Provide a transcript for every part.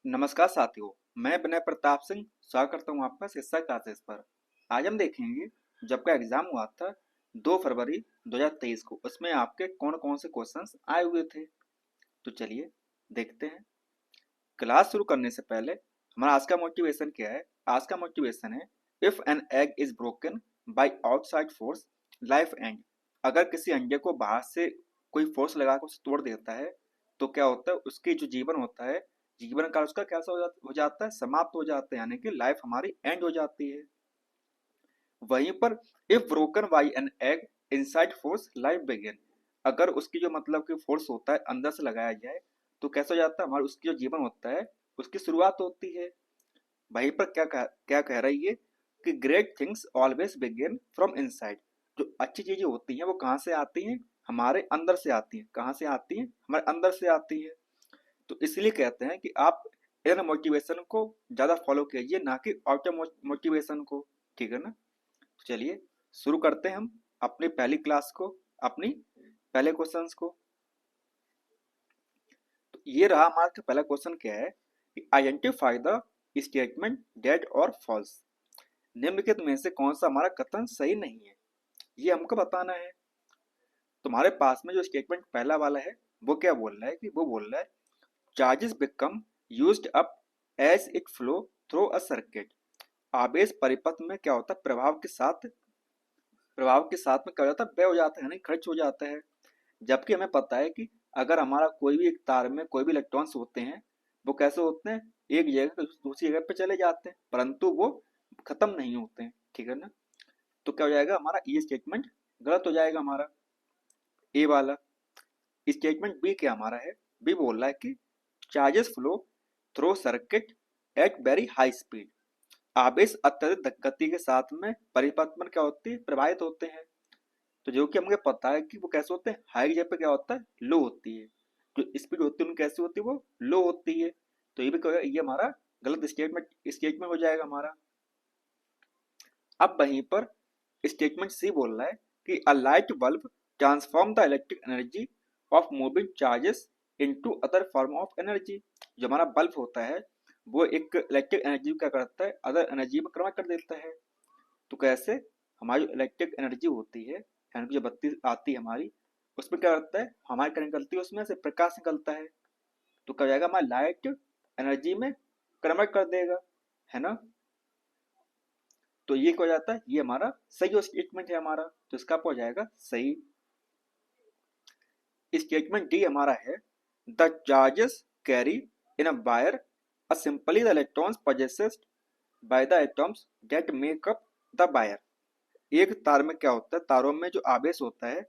नमस्कार साथियों, मैं विनय प्रताप सिंह स्वागत करता हूँ आपका शिक्षा क्लासेस पर। आज हम देखेंगे जब का एग्जाम हुआ था 2 फरवरी 2023 को, उसमें आपके कौन कौन से क्वेश्चंस आए हुए थे। तो चलिए देखते हैं। क्लास शुरू करने से पहले हमारा आज का मोटिवेशन क्या है। आज का मोटिवेशन है, if an egg is broken by outside force life and. अगर किसी अंडे को बाहर से कोई फोर्स लगा कर उसे तोड़ देता है तो क्या होता है, उसकी जो जीवन होता है, जीवन काल उसका कैसा हो जाता है, समाप्त हो जाता है, यानी कि लाइफ हमारी एंड हो जाती है। वहीं पर if broken by an egg inside force life begin. अगर उसकी जो मतलब कि फोर्स होता है अंदर से लगाया जाए तो कैसा हो जाता है, हमारा उसकी जो जीवन होता है उसकी शुरुआत होती है। वहीं पर क्या कह रही है कि great things always begin from inside. जो अच्छी चीजें होती हैं वो कहाँ से आती हैं, हमारे अंदर से आती हैं। कहाँ से आती हैं, हमारे अंदर से आती हैं। तो इसलिए कहते हैं कि आप इनर मोटिवेशन को ज्यादा फॉलो कीजिए, ना कि आउटर मोटिवेशन को। ठीक है ना। चलिए शुरू करते हैं हम अपनी पहली क्लास को, अपनी पहले क्वेश्चंस को। तो ये रहा हमारा पहला क्वेश्चन। क्या है कि आइडेंटिफाई द स्टेटमेंट डेट और फॉल्स। निम्नलिखित में से कौन सा हमारा कथन सही नहीं है, ये हमको बताना है। तुम्हारे पास में जो स्टेटमेंट पहला वाला है वो क्या बोल रहा है कि वो बोल रहा है charges become used up as it flow through a circuit. आवेश परिपथ में क्या होता है, प्रभाव के साथ में क्या हो जाता है, व्यय हो जाता है, यानी खर्च हो जाता है। जबकि हमें पता है कि अगर हमारा कोई भी एक तार में कोई भी इलेक्ट्रॉन्स होते हैं, वो कैसे होते हैं, एक जगह से दूसरी जगह पे चले जाते हैं परंतु वो खत्म नहीं होते हैं। ठीक है ना। तो क्या हो जाएगा, हमारा ये स्टेटमेंट गलत हो जाएगा हमारा, ए वाला। स्टेटमेंट बी क्या हमारा है, बी बोल रहा है कि charges flow through circuit at very high speed. आवेश अत्यधिक गति के साथ में परिपथ में क्या होती है, प्रवाहित होते हैं। तो जो कि हमें पता है कि वो कैसे होते हैं, हाई जगह पे क्या होता है, लो होती है। जो स्पीड होती है उनकी कैसी होती है, वो लो होती है। तो ये भी क्या होगा, ये हमारा गलत स्टेटमेंट स्टेटमेंट हो जाएगा हमारा। अब वहीं पर स्टेटमेंट सी बोल रहा है कि a light bulb transform the electric energy of moving charges into other form of energy. जो हमारा बल्ब होता है वो एक इलेक्ट्रिक एनर्जी क्या करता है, अदर एनर्जी में कन्वर्ट कर देता है। तो कैसे, हमारी जो इलेक्ट्रिक एनर्जी होती है, यानी कि जो बत्ती आती है हमारी, उसमें क्या करता है, हमारी करंट निकलती है, उसमें से प्रकाश निकलता है। तो क्या हो जाएगा, हमारा लाइट एनर्जी में कन्वर्ट कर देगा, है ना। तो ये क्या हो जाता है, ये हमारा सही जो स्टेटमेंट है हमारा, तो इसका आपको हो जाएगा सही। स्टेटमेंट डी हमारा है the charges carry in a wire a simply the electrons possessed by the atoms that make up the wire। एक तार में क्या होता है, तारों में जो आवेश होता है,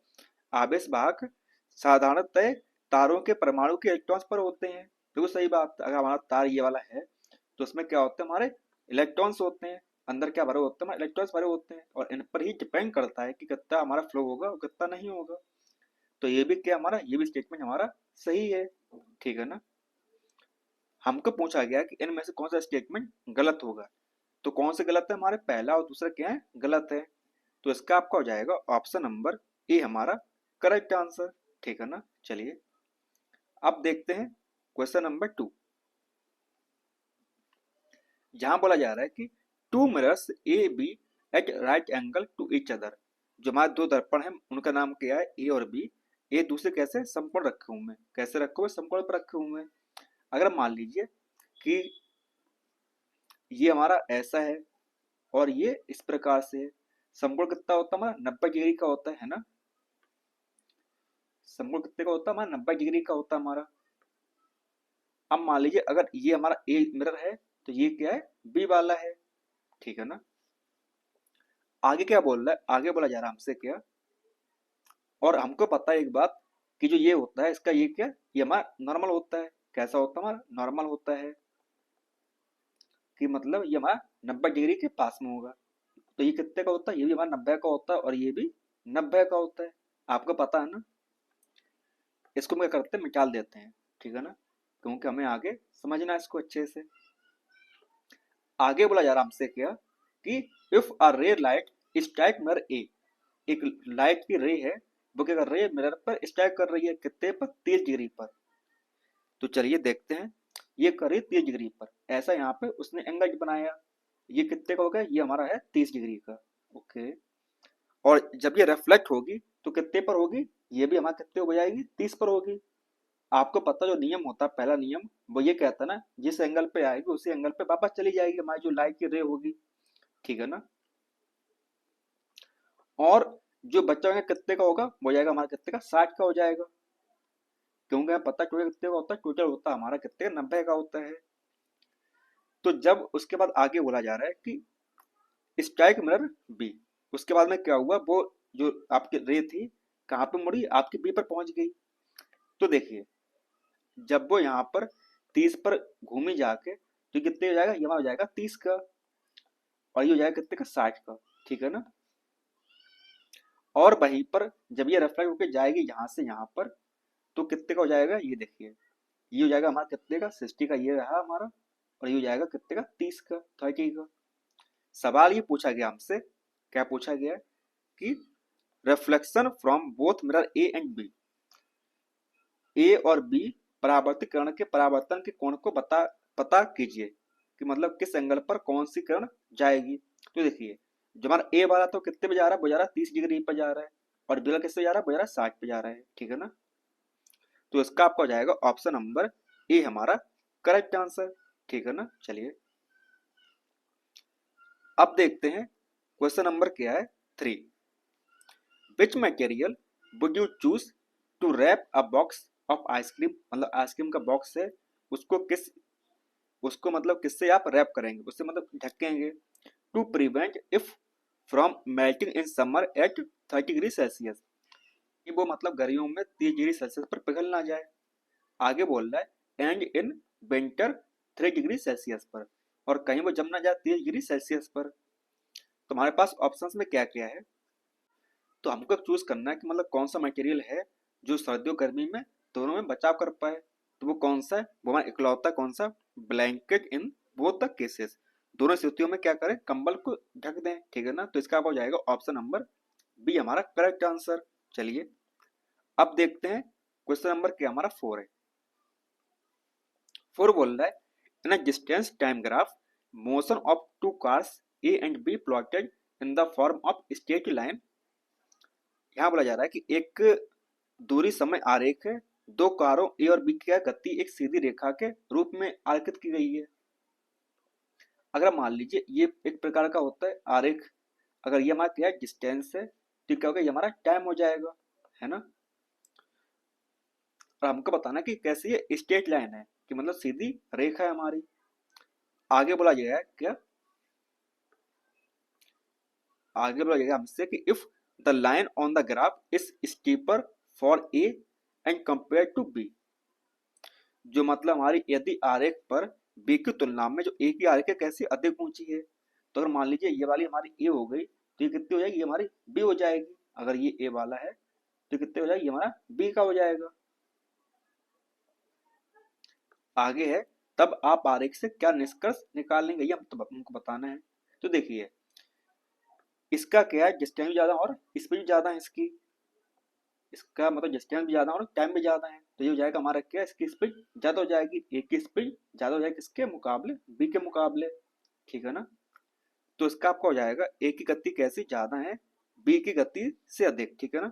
आवेश वाहक साधारणतः तारों के परमाणु के इलेक्ट्रॉन्स पर होते हैं। तो सही बात, अगर हमारा तार ये वाला है तो उसमें क्या होता है, हमारे इलेक्ट्रॉन्स होते हैं। अंदर क्या भरे होते हैं, हमारे इलेक्ट्रॉन्स भरे होते हैं, और इन पर ही डिपेंड करता है कि कितना हमारा फ्लो होगा और कितना नहीं होगा। तो ये भी क्या हमारा, ये भी स्टेटमेंट हमारा सही है। ठीक है ना। हमको पूछा गया कि इनमें से कौन सा स्टेटमेंट गलत होगा। तो कौन से गलत है, हमारे पहला और दूसरा क्या है, गलत है। तो इसका आपका हो जाएगा ऑप्शन नंबर ए हमारा करेक्ट आंसर। ठीक है ना। चलिए अब देखते हैं क्वेश्चन नंबर 2। जहां बोला जा रहा है कि two mirrors A B at right angle to each other. जो हमारे दो दर्पण हैं उनका नाम क्या है, ए और बी। ए दूसरे कैसे समकोण रखे हुए हैं, कैसे रखे हुए, समकोण पर रखे हुए हैं। अगर मान लीजिए कि ये हमारा ऐसा है और ये इस प्रकार से है, समकोण कितना होता है हमारा, 90 डिग्री का होता है ना। समकोण कितने का होता है हमारा, 90 डिग्री का होता है हमारा। अब मान लीजिए अगर ये हमारा ए मिरर है तो ये क्या है, बी वाला है। ठीक है ना। आगे क्या बोल रहा है, आगे बोला जा रहा है हमसे क्या, और हमको पता है एक बात कि जो ये होता है इसका ये क्या, ये हमारा नॉर्मल होता है। कैसा होता है, हमारा नॉर्मल होता है, कि मतलब ये हमारा 90 डिग्री के पास में होगा। तो ये कितने का होता है, ये भी हमारा 90 का होता है और ये भी 90 का होता है। आपको पता है ना। इसको हम क्या करते हैं, मिटाल देते हैं। ठीक है ना, क्योंकि हमें आगे समझना है इसको अच्छे से। आगे बोला जा रहा है हमसे क्या कि इफ अ रे लाइट स्ट्राइक मिरर ए। एक लाइट की रे है, वो क्या कर रही है, मिरर पर स्ट्राइक कर रही है, कितने पर, 30 डिग्री पर। तो चलिए देखते हैं ये कर रही है 30 डिग्री पर, ऐसा यहाँ पे उसने एंगल बनाया। ये कितने का हो गया, ये हमारा है 30 डिग्री का। ओके। और जब ये रिफ्लेक्ट होगी तो कितने पर होगी, ये भी हमारा कितने हो जाएगी, 30 पर होगी। आपको पता जो नियम होता है, पहला नियम वो ये कहता है ना, जिस एंगल पे आएगी उसी एंगल पे वापस चली जाएगी हमारी जो लाइट की रे होगी, ठीक है ना। और जो बच्चा होगा कितने का होगा, वो जाएगा हमारा कितने का, 60 का हो जाएगा। क्योंकि हमें पता टोटल कितने का होता है, टोटल होता है हमारा कितने का, 90 का होता है। तो जब उसके बाद आगे बोला जा रहा है कि स्ट्राइक मिरर बी, उसके बाद में क्या हुआ, वो जो आपकी रे थी कहाँ पे मुड़ी, आपकी बी पर पहुंच गई। तो देखिए जब वो यहाँ पर 30 पर घूमी जाके तो कितने हो जाएगा, ये हमारा हो जाएगा 30 का, और ये हो जाएगा कितने का, 60 का, ठीक है ना। और वहीं पर जब ये रिफ्लेक्ट होकर जाएगी यहाँ से यहाँ पर, तो कितने का हो जाएगा, ये देखिए ये हो जाएगा हमारा कितने का, 60 का, ये रहा हमारा। और ये हो जाएगा कितने का, 30 का, 30 का। सवाल ये पूछा गया हमसे, क्या पूछा गया कि reflection from both mirror A and B, A और बी परावर्तित किरण के परावर्तन के कोण को पता कीजिए, कि मतलब किस एंगल पर कौन सी किरण जाएगी। तो देखिए जो हमारा ए वाला तो कितने पे जा रहा है, वो जा रहा है 30 डिग्री पे जा रहा है, और बी वाला किससे जा रहा है, वो जा रहा है 60 पे जा रहा है, ठीक है ना। तो इसका आपका हो जाएगा ऑप्शन नंबर ए हमारा करेक्ट आंसर, ठीक है ना। चलिए अब देखते हैं क्वेश्चन नंबर क्या है, 3। Which material would you choose to wrap a box of ice cream, मतलब आइसक्रीम का बॉक्स है, उसको किस, उसको मतलब किससे आप रैप करेंगे, उससे मतलब ढकेंगे, to prevent if from melting in summer at 30 degree Celsius, कि वो मतलब गर्मियों में 30 डिग्री सेल्सियस पर पिघल ना जाए। आगे बोल रहा है and in winter 3 degree Celsius पर, और कहीं वो जम ना जाए 30 डिग्री सेल्सियस पर। तो हमारे पास ऑप्शंस में क्या क्या है, तो हमको चूज करना है कि मतलब कौन सा मटेरियल है जो सर्दियों गर्मी में दोनों में बचाव कर पाए। तो वो कौन सा है, वो हमारा इकलौता कौन सा, blanket in both the cases, दोनों स्थितियों में क्या करें, कंबल को ढक दें, ठीक है ना। तो इसका हो जाएगा ऑप्शन नंबर बी हमारा करेक्ट आंसर। चलिए अब देखते हैं क्वेश्चन नंबर क्या हमारा 4 है। 4 बोल रहा है in a distance time graph motion of two cars A and B plotted in the form of straight line. यहाँ बोला जा रहा है कि एक दूरी समय आरेख है, दो कारों ए और बी की गति एक सीधी रेखा के रूप में आरेखित की गई है। अगर मान लीजिए ये एक प्रकार का होता है आरेख, अगर ये हमारा क्या है, डिस्टेंस है, तो क्या होगा, ये हमारा टाइम हो जाएगा, है ना। और हमको बताना कि कैसी है, स्ट्रेट लाइन है, कि मतलब सीधी रेखा है हमारी। आगे बोला गया है क्या, आगे बोला जाएगा हमसे कि if the line on the graph is steeper for A and compare to B, जो मतलब हमारी यदि आरेख पर बी की तुलना में जो ए की आरेख है कैसी अधिक ऊंची है, तो अगर मान लीजिए ये वाली हमारी ए हो गई तो ये कितनी हो जाएगी, ये हमारी बी हो जाएगी। अगर ये ए वाला है तो कितने हो जाएगी, ये हमारा बी का हो जाएगा। आगे है तब आप आरेख से क्या निष्कर्ष निकालेंगे, ये हम तो हमको बताना है। तो देखिए इसका क्या है, डिस्टेंस भी ज्यादा और स्पीड ज्यादा है इसकी, इसका मतलब डिस्टेंस भी ज्यादा और टाइम भी ज्यादा है, तो ये हो जाएगा हमारा क्या, इसकी स्पीड ज्यादा हो जाएगी, ए की स्पीड ज्यादा हो जाएगी किसके मुकाबले, बी के मुकाबले, ठीक है ना। तो इसका आपका हो जाएगा ए की गति कैसी ज्यादा है, बी की गति से अधिक, ठीक है ना।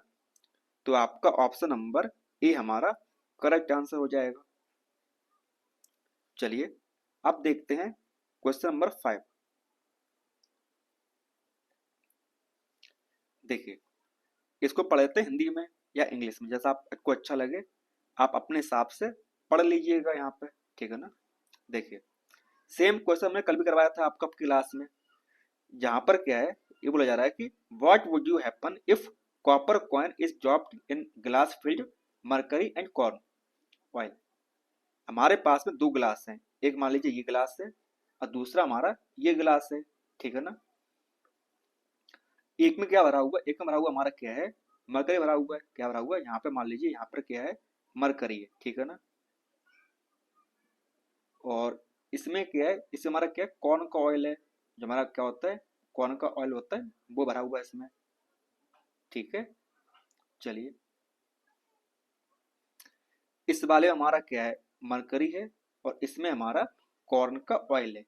तो आपका ऑप्शन नंबर ए हमारा करेक्ट आंसर हो जाएगा। चलिए अब देखते हैं क्वेश्चन नंबर 5। देखिए इसको पढ़ लेते हैं हिंदी में या इंग्लिश में, जैसा आपको अच्छा लगे आप अपने हिसाब से पढ़ लीजिएगा यहाँ पे, ठीक है ना। देखिए सेम क्वेश्चन हमने कल भी करवाया था आपका क्लास में। जहां पर क्या है, ये बोला जा रहा है कि what would you happen if copper coin is dropped in glass field mercury and corn oil. हमारे पास में दो गिलास हैं, एक मान लीजिए ये गिलास है और दूसरा हमारा ये गिलास है, ठीक है ना। एक में क्या भरा हुआ है, एक में भरा हुआ हमारा क्या है, मरकरी भरा हुआ है, क्या भरा हुआ है यहाँ पे, मान लीजिए यहाँ पर क्या है, मरकरी है, ठीक है ना। और इसमें क्या है, इसमें हमारा क्या है, कॉर्न का ऑयल है, जो हमारा क्या होता है, कॉर्न का ऑयल होता है, वो भरा हुआ है इसमें, ठीक है। चलिए इस वाले में हमारा क्या है, मरकरी है, और इसमें हमारा कॉर्न का ऑयल है।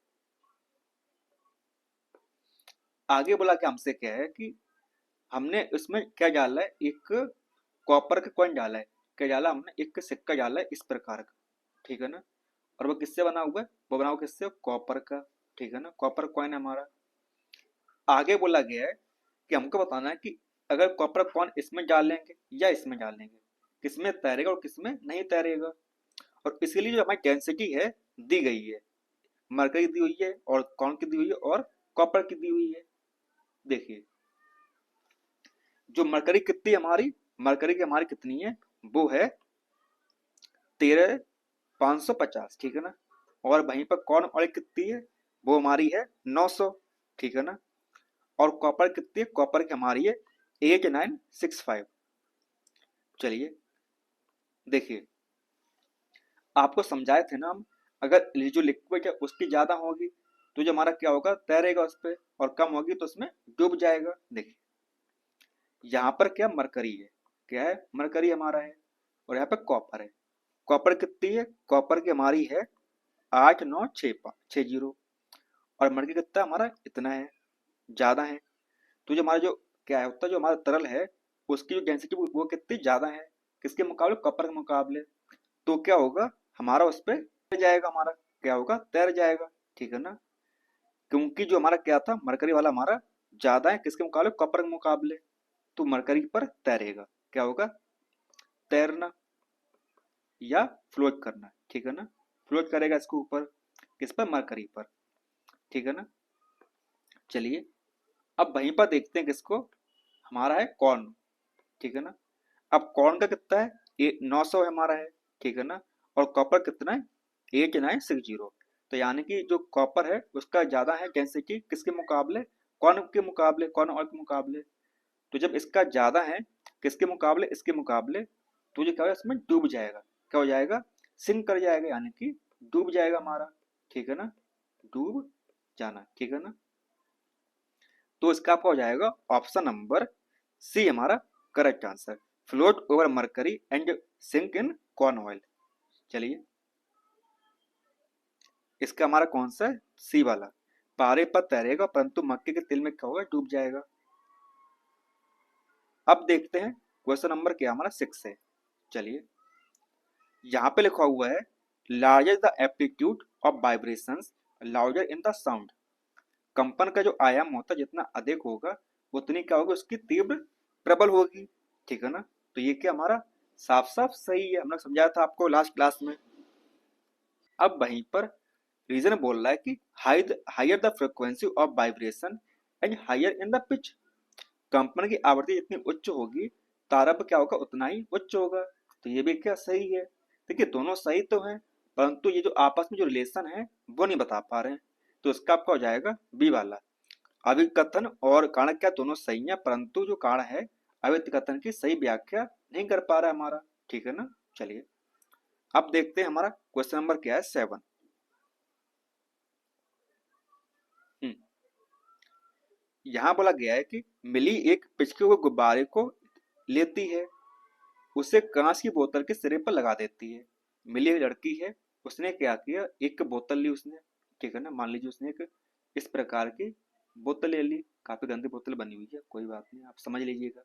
आगे बोला कि हमसे क्या है कि हमने इसमें क्या डाला है, एक कॉपर का कॉइन डाला है। क्या डाला हमने, एक सिक्का डाला है इस प्रकार का, ठीक है ना। और वो किससे बना हुआ है, वो बना हुआ किससे, कॉपर का, ठीक है ना, कॉपर कॉइन है हमारा। आगे बोला गया है कि हमको बताना है कि अगर कॉपर कॉइन इसमें डालेंगे या इसमें डालेंगे, किसमें तैरेगा और किसमें नहीं तैरेगा। और इसके लिए जो हमारी डेंसिटी है दी गई है, मरकरी दी हुई है और कॉर्न की दी हुई है और कॉपर की दी हुई है। देखिए जो मरकरी कितनी हमारी, मरकरी की हमारी कितनी है, वो है 13,550, ठीक है ना। और वहीं पर कॉर्न ऑयल कितनी है, वो हमारी है 900, ठीक है ना। और कॉपर कितनी है, कॉपर की हमारी है 8965। चलिए देखिए, आपको समझाए थे ना हम, अगर ये जो लिक्विड है उसकी ज्यादा होगी तो जो हमारा क्या होगा, तैरेगा उस पर, और कम होगी तो उसमें डूब जाएगा। देखिए यहाँ पर क्या मरकरी है, क्या है, मरकरी हमारा है, और यहाँ पे कॉपर है। कॉपर कितनी है, कॉपर की हमारी है 896560, और मरकरी कितना हमारा, इतना है, ज्यादा है। तो जो हमारा जो क्या होता है, जो हमारा तरल है उसकी जो डेंसिटी वो कितनी ज्यादा है, किसके मुकाबले, कॉपर के मुकाबले। तो क्या होगा, हमारा उस पर तैर जाएगा, हमारा क्या होगा, तैर जाएगा, ठीक है ना। क्योंकि जो हमारा क्या था, मरकरी वाला हमारा ज्यादा है किसके मुकाबले, कॉपर के मुकाबले। तो मरकरी पर तैरेगा, क्या होगा, तैरना या फ्लोट करना, ठीक है ना। फ्लोट करेगा इसके ऊपर, किस पर, मरकरी पर, ठीक है ना। चलिए अब वहीं पर देखते हैं किसको, हमारा है कॉर्न, ठीक है ना। अब कॉर्न का कितना है, ये 900 हमारा है, ठीक है ना। और कॉपर कितना है, 8960। तो यानी कि जो कॉपर है उसका ज्यादा है डेंसिटी किसके मुकाबले, कॉर्न के मुकाबले, कॉर्न ऑयल के मुकाबले। तो जब इसका ज्यादा है किसके मुकाबले, इसके मुकाबले, तो ये क्या होगा, इसमें डूब जाएगा, क्या हो जाएगा, सिंक कर जाएगा, यानी कि डूब जाएगा हमारा, ठीक है ना, डूब जाना, ठीक है ना। तो इसका आपका हो जाएगा ऑप्शन नंबर सी हमारा correct answer, float over mercury and sink in corn oil. चलिए इसका हमारा कौन सा है, सी वाला, पारे पर तैरेगा परंतु मक्के के तेल में क्या होगा, डूब जाएगा। अब देखते हैं क्वेश्चन नंबर क्या हमारा 6 है। चलिए यहाँ पे लिखा हुआ है, larger the aptitude of vibrations louder in the sound. कंपन का जो आयाम होता है जितना अधिक होगा उतनी क्या होगी, उसकी तीव्र प्रबल होगी, ठीक है ना। तो ये क्या हमारा साफ साफ सही है, हमने समझाया था आपको लास्ट क्लास में। अब वहीं पर रीजन बोल रहा है कि higher the frequency of vibration and higher in the pitch. कंपन की आवृत्ति जितनी उच्च होगी तारब क्या होगा, उतना ही उच्च होगा। तो ये भी क्या सही है। देखिए दोनों सही तो है, परंतु ये जो आपस में जो रिलेशन है वो नहीं बता पा रहे हैं। तो इसका आपका हो जाएगा बी वाला, अभिकथन और कारण क्या दोनों सही है, परंतु जो कारण है अभिकथन की सही व्याख्या नहीं कर पा रहा है हमारा, ठीक है ना। चलिए अब देखते हैं हमारा क्वेश्चन नंबर क्या है 7। यहाँ बोला गया है कि मिली एक पिचके हुए गुब्बारे को लेती है, उसे कांच की बोतल के सिरे पर लगा देती है। मिली एक लड़की है, उसने क्या किया, एक बोतल ली उसने, ठीक है ना। मान लीजिए उसने एक इस प्रकार की बोतल ले ली, काफी गंदी बोतल बनी हुई है, कोई बात नहीं, आप समझ लीजिएगा।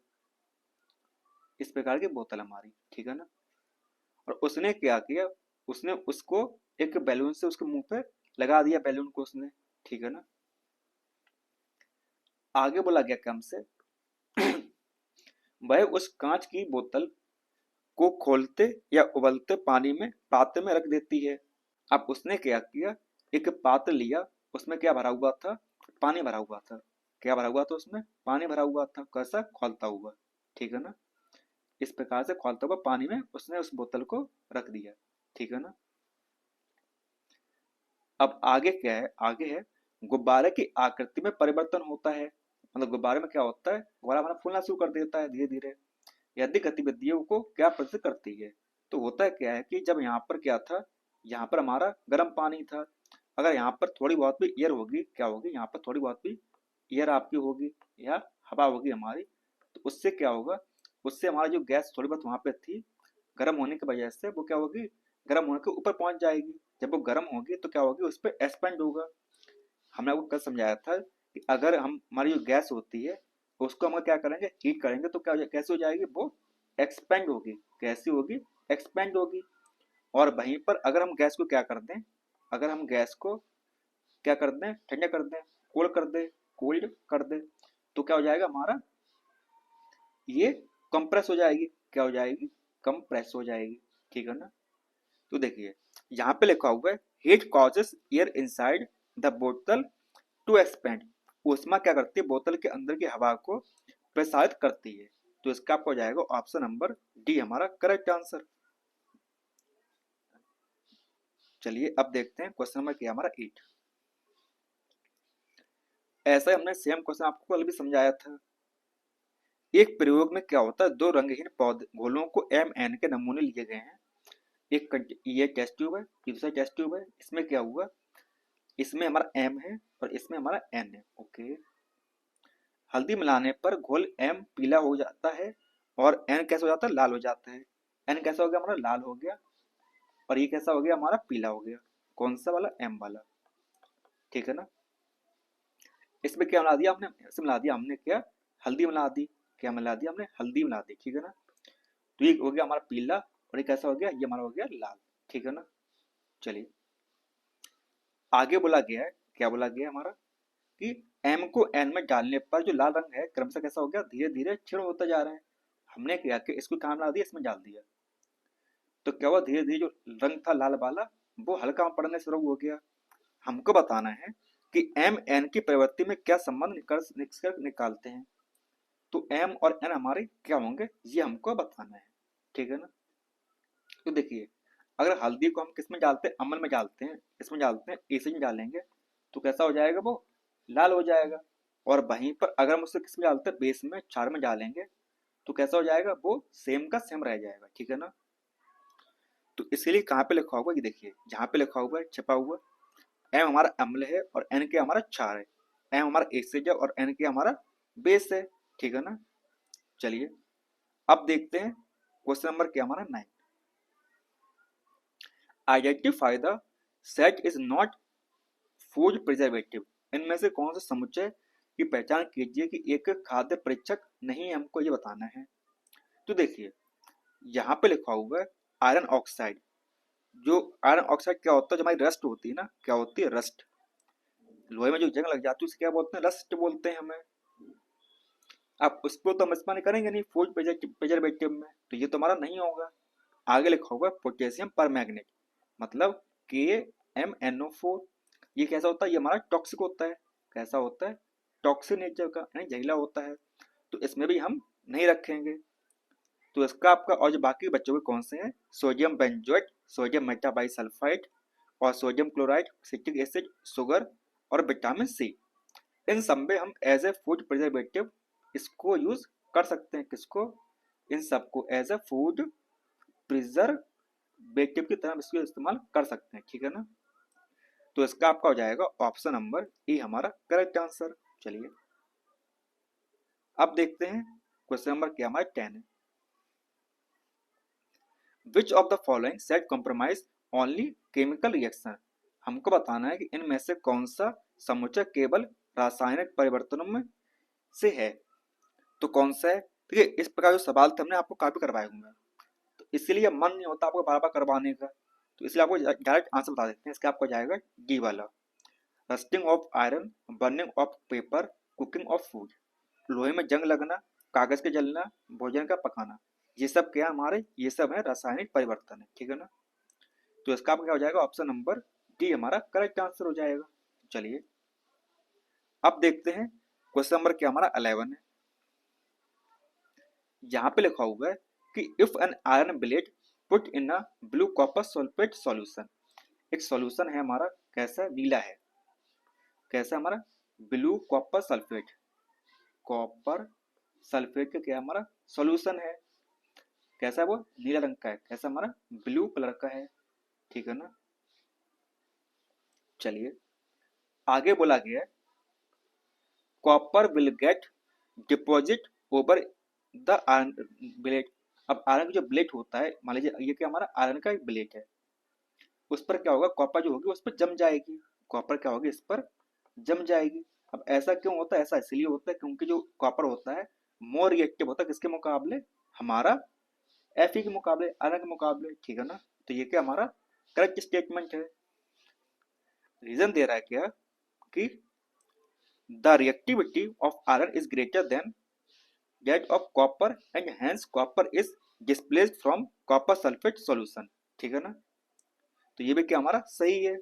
इस प्रकार की बोतल हमारी, ठीक है ना। और उसने क्या किया, उसने उसको एक बैलून से उसके मुंह पे लगा दिया, बैलून को उसने, ठीक है ना। आगे बोला गया कि हमसे वह उस कांच की बोतल को खोलते या उबलते पानी में पात्र में रख देती है। अब उसने क्या किया, एक पात्र लिया, उसमें क्या भरा हुआ था, पानी भरा हुआ था। क्या भरा हुआ था, उसमें पानी भरा हुआ था, कैसा, खोलता हुआ, ठीक है ना। इस प्रकार से खोलता हुआ पानी में उसने उस बोतल को रख दिया, ठीक है ना। अब आगे क्या है, आगे है गुब्बारे की आकृति में परिवर्तन होता है। मतलब गुब्बारे में क्या होता है, गुब्बारा हमारा फूलना शुरू कर देता है धीरे धीरे, यदि गतिविधियों को क्या प्रदर्शित करती है। तो होता है क्या है कि जब यहाँ पर क्या था, यहाँ पर हमारा गर्म पानी था, अगर यहाँ पर थोड़ी बहुत भी एयर होगी, क्या होगी, यहाँ पर थोड़ी बहुत भी एयर आपकी होगी या हवा होगी हमारी, तो उससे क्या होगा, उससे हमारा जो गैस थोड़ी बहुत वहां पे थी, गर्म होने की वजह से वो क्या होगी, गर्म होने के ऊपर पहुंच जाएगी। जब वो गर्म होगी तो क्या होगी, उस पर एक्सपेंड होगा। हमने आपको कल समझाया था कि अगर हम हमारी जो गैस होती है उसको हम क्या करेंगे, हीट करेंगे तो क्या कैसे हो जाएगी, वो एक्सपेंड होगी। कैसी होगी, एक्सपेंड होगी। और वहीं पर अगर हम गैस को क्या कर दें, अगर हम गैस को क्या कर दें, ठंडा कर दें, कोल्ड कर दें, तो क्या हो जाएगा हमारा, ये कंप्रेस हो जाएगी। क्या हो जाएगी, कंप्रेस हो जाएगी। ठीक है ना। तो देखिए यहाँ पे लिखा हुआ है heat causes air inside the बोतल टू एक्सपेंड। ऊष्मा क्या करती है, बोतल के अंदर की हवा को प्रसारित करती है। तो इसका आपको हो जाएगा ऑप्शन नंबर डी हमारा करेक्ट आंसर। चलिए अब देखते हैं क्वेश्चन नंबर क्या हमारा 8। ऐसा ही हमने सेम क्वेश्चन आपको कल भी समझाया था। एक प्रयोग में क्या होता है, दो रंगहीन पौधे घोलों को MN के नमूने लिए गए हैं। ये टेस्ट ट्यूब है, दूसरा टेस्ट ट्यूब है। इसमें क्या हुआ, इसमें हमारा M है और इसमें हमारा N है। ओके। हल्दी मिलाने पर घोल M पीला हो जाता है और N कैसा हो जाता है, लाल हो जाता है। N कैसा हो गया हमारा, लाल हो गया। और ये कैसा हो गया हमारा, पीला हो गया। कौन सा वाला, M वाला। ठीक है ना। इसमें क्या मिला दिया हमने, इसमें मिला दिया हमने क्या, हल्दी मिला दी। क्या मिला दिया हमने, हल्दी मिला दी। ठीक है ना। तो ये हो गया हमारा पीला और ये कैसा हो गया, ये हमारा हो गया लाल। ठीक है ना। चलिए आगे बोला गया है, क्या बोला गया हमारा कि M को N में डालने पर जो लाल रंग है क्रमशः कैसा हो गया, धीरे धीरे क्षीण होता जा रहा है। हमने क्या कि इसको कहाँ मिला दिया, इसमें डाल दिया। तो क्या हुआ, धीरे धीरे जो रंग था लाल वाला वो हल्का पड़ने शुरू हो गया। हमको बताना है कि M N की प्रवृत्ति में क्या संबंध निकालते हैं। तो M और N हमारे क्या होंगे, ये हमको बताना है। ठीक है ना। तो देखिए अगर हल्दी को हम किस में डालते हैं, अमल में डालते हैं, इसमें डालते हैं, एसिड में डालेंगे तो कैसा हो जाएगा, वो लाल हो जाएगा। और वहीं पर अगर हम उसे किस में डालते हैं, बेस में, क्षार में डालेंगे तो कैसा हो जाएगा, वो सेम का सेम रह जाएगा। ठीक है ना। तो इसके लिए कहाँ पे लिखा हुआ, ये देखिए जहाँ पे लिखा हुआ है छपा हुआ, एम हमारा अम्ल है और एन के हमारा क्षार है। एम हमारा एसिड है और एन के हमारा बेस है। ठीक है ना। चलिए अब देखते हैं क्वेश्चन नंबर क्या हमारा 9। Identify the set is not food preservative. इनमें से कौन सा समुच्चय की पहचान कीजिए कि एक खाद्य परीक्षक नहीं है, हमको ये बताना है। तो देखिए यहाँ पे लिखा हुआ है आयरन ऑक्साइड। जो आयरन ऑक्साइड क्या होता है, जो हमारी रस्ट होती है ना, क्या होती है, रस्ट। लोहे में जो जंग लग जाती है उसे क्या बोलते हैं, रस्ट बोलते हैं हमें। अब उसको तो हम इस्तेमाल करेंगे नहीं फूड प्रिजर्वेटिव में, तो ये तो हमारा नहीं होगा। आगे लिखा हुआ है पोटेशियम पर मैग्नेट, मतलब KMnO4। ये कैसा होता है, ये हमारा टॉक्सिक होता है। कैसा होता है, टॉक्सिक नेचर का, यानी जहरीला होता है। तो इसमें भी हम नहीं रखेंगे। तो इसका आपका और जो बाकी बच्चों के कौन से हैं, सोडियम बेंजोएट, सोडियम मेटाबाइसल्फाइड और sodium chloride, citric acid, sugar और विटामिन सी। इन सब में हम एज ए फूड प्रिजर्वेटिव इसको यूज कर सकते हैं। किसको, इन सबको एज ए फूड प्रिजर्वेटिव की तरह इसको इस्तेमाल कर सकते हैं। ठीक है ना। तो इसका आपका हो जाएगा ऑप्शन नंबर ए हमारा करेक्ट आंसर। चलिए अब देखते हैं क्वेश्चन नंबर क्या हमारा 10 है। Which of the following set compromise only chemical reaction. हमको बताना है कि इनमें से कौन सा समुच्चय केवल रासायनिक परिवर्तनों में से है। तो कौन सा है, ठीक है। इस प्रकार जो सवाल थे हमने आपको काफी करवाए होंगे, तो इसीलिए मन नहीं होता आपको बार बार करवाने का। तो इसलिए आपको डायरेक्ट आंसर बता देते हैं। इसका आपको जाएगा डी वाला, rusting of iron, burning of paper, cooking of food. लोहे में जंग लगना, कागज के जलना, भोजन का पकाना, ये सब क्या हमारे, ये सब है रासायनिक परिवर्तन है। ठीक है ना। तो इसका आपका क्या हो जाएगा, ऑप्शन नंबर डी हमारा करेक्ट आंसर हो जाएगा। चलिए अब देखते हैं क्वेश्चन नंबर क्या हमारा 11 है। यहाँ पे लिखा हुआ है कि if an iron blade put in a blue copper sulphate solution. एक सॉल्यूशन है हमारा, कैसा, नीला है। कैसा हमारा, blue copper sulphate. Copper sulphate का क्या हमारा सॉल्यूशन है, कैसा, वो नीला रंग का है। कैसा हमारा, ब्लू कलर का है। ठीक है ना। चलिए आगे बोला गया है copper will get deposit over the iron blade. अब आयरन का जो ब्लेड होता है, मान लीजिए ये क्या हमारा आयरन का एक ब्लेड है। उस पर क्या होगा, कॉपर जो होगी उस पर जम जाएगी, कॉपर क्या होगी, इस पर जम जाएगी। अब ऐसा क्यों होता है, ऐसा इसलिए होता है क्योंकि जो कॉपर होता है मोर रिएक्टिव होता है किसके मुकाबले, हमारा Fe के मुकाबले, आयरन के मुकाबले, ठीक है ना। तो ये क्या हमारा करेक्ट स्टेटमेंट है। रीजन दे रहा है क्या कि the reactivity of iron is greater than that of copper and hence copper is displaced from copper sulphate solution, ठीक है ना। तो ये भी क्या हमारा सही है।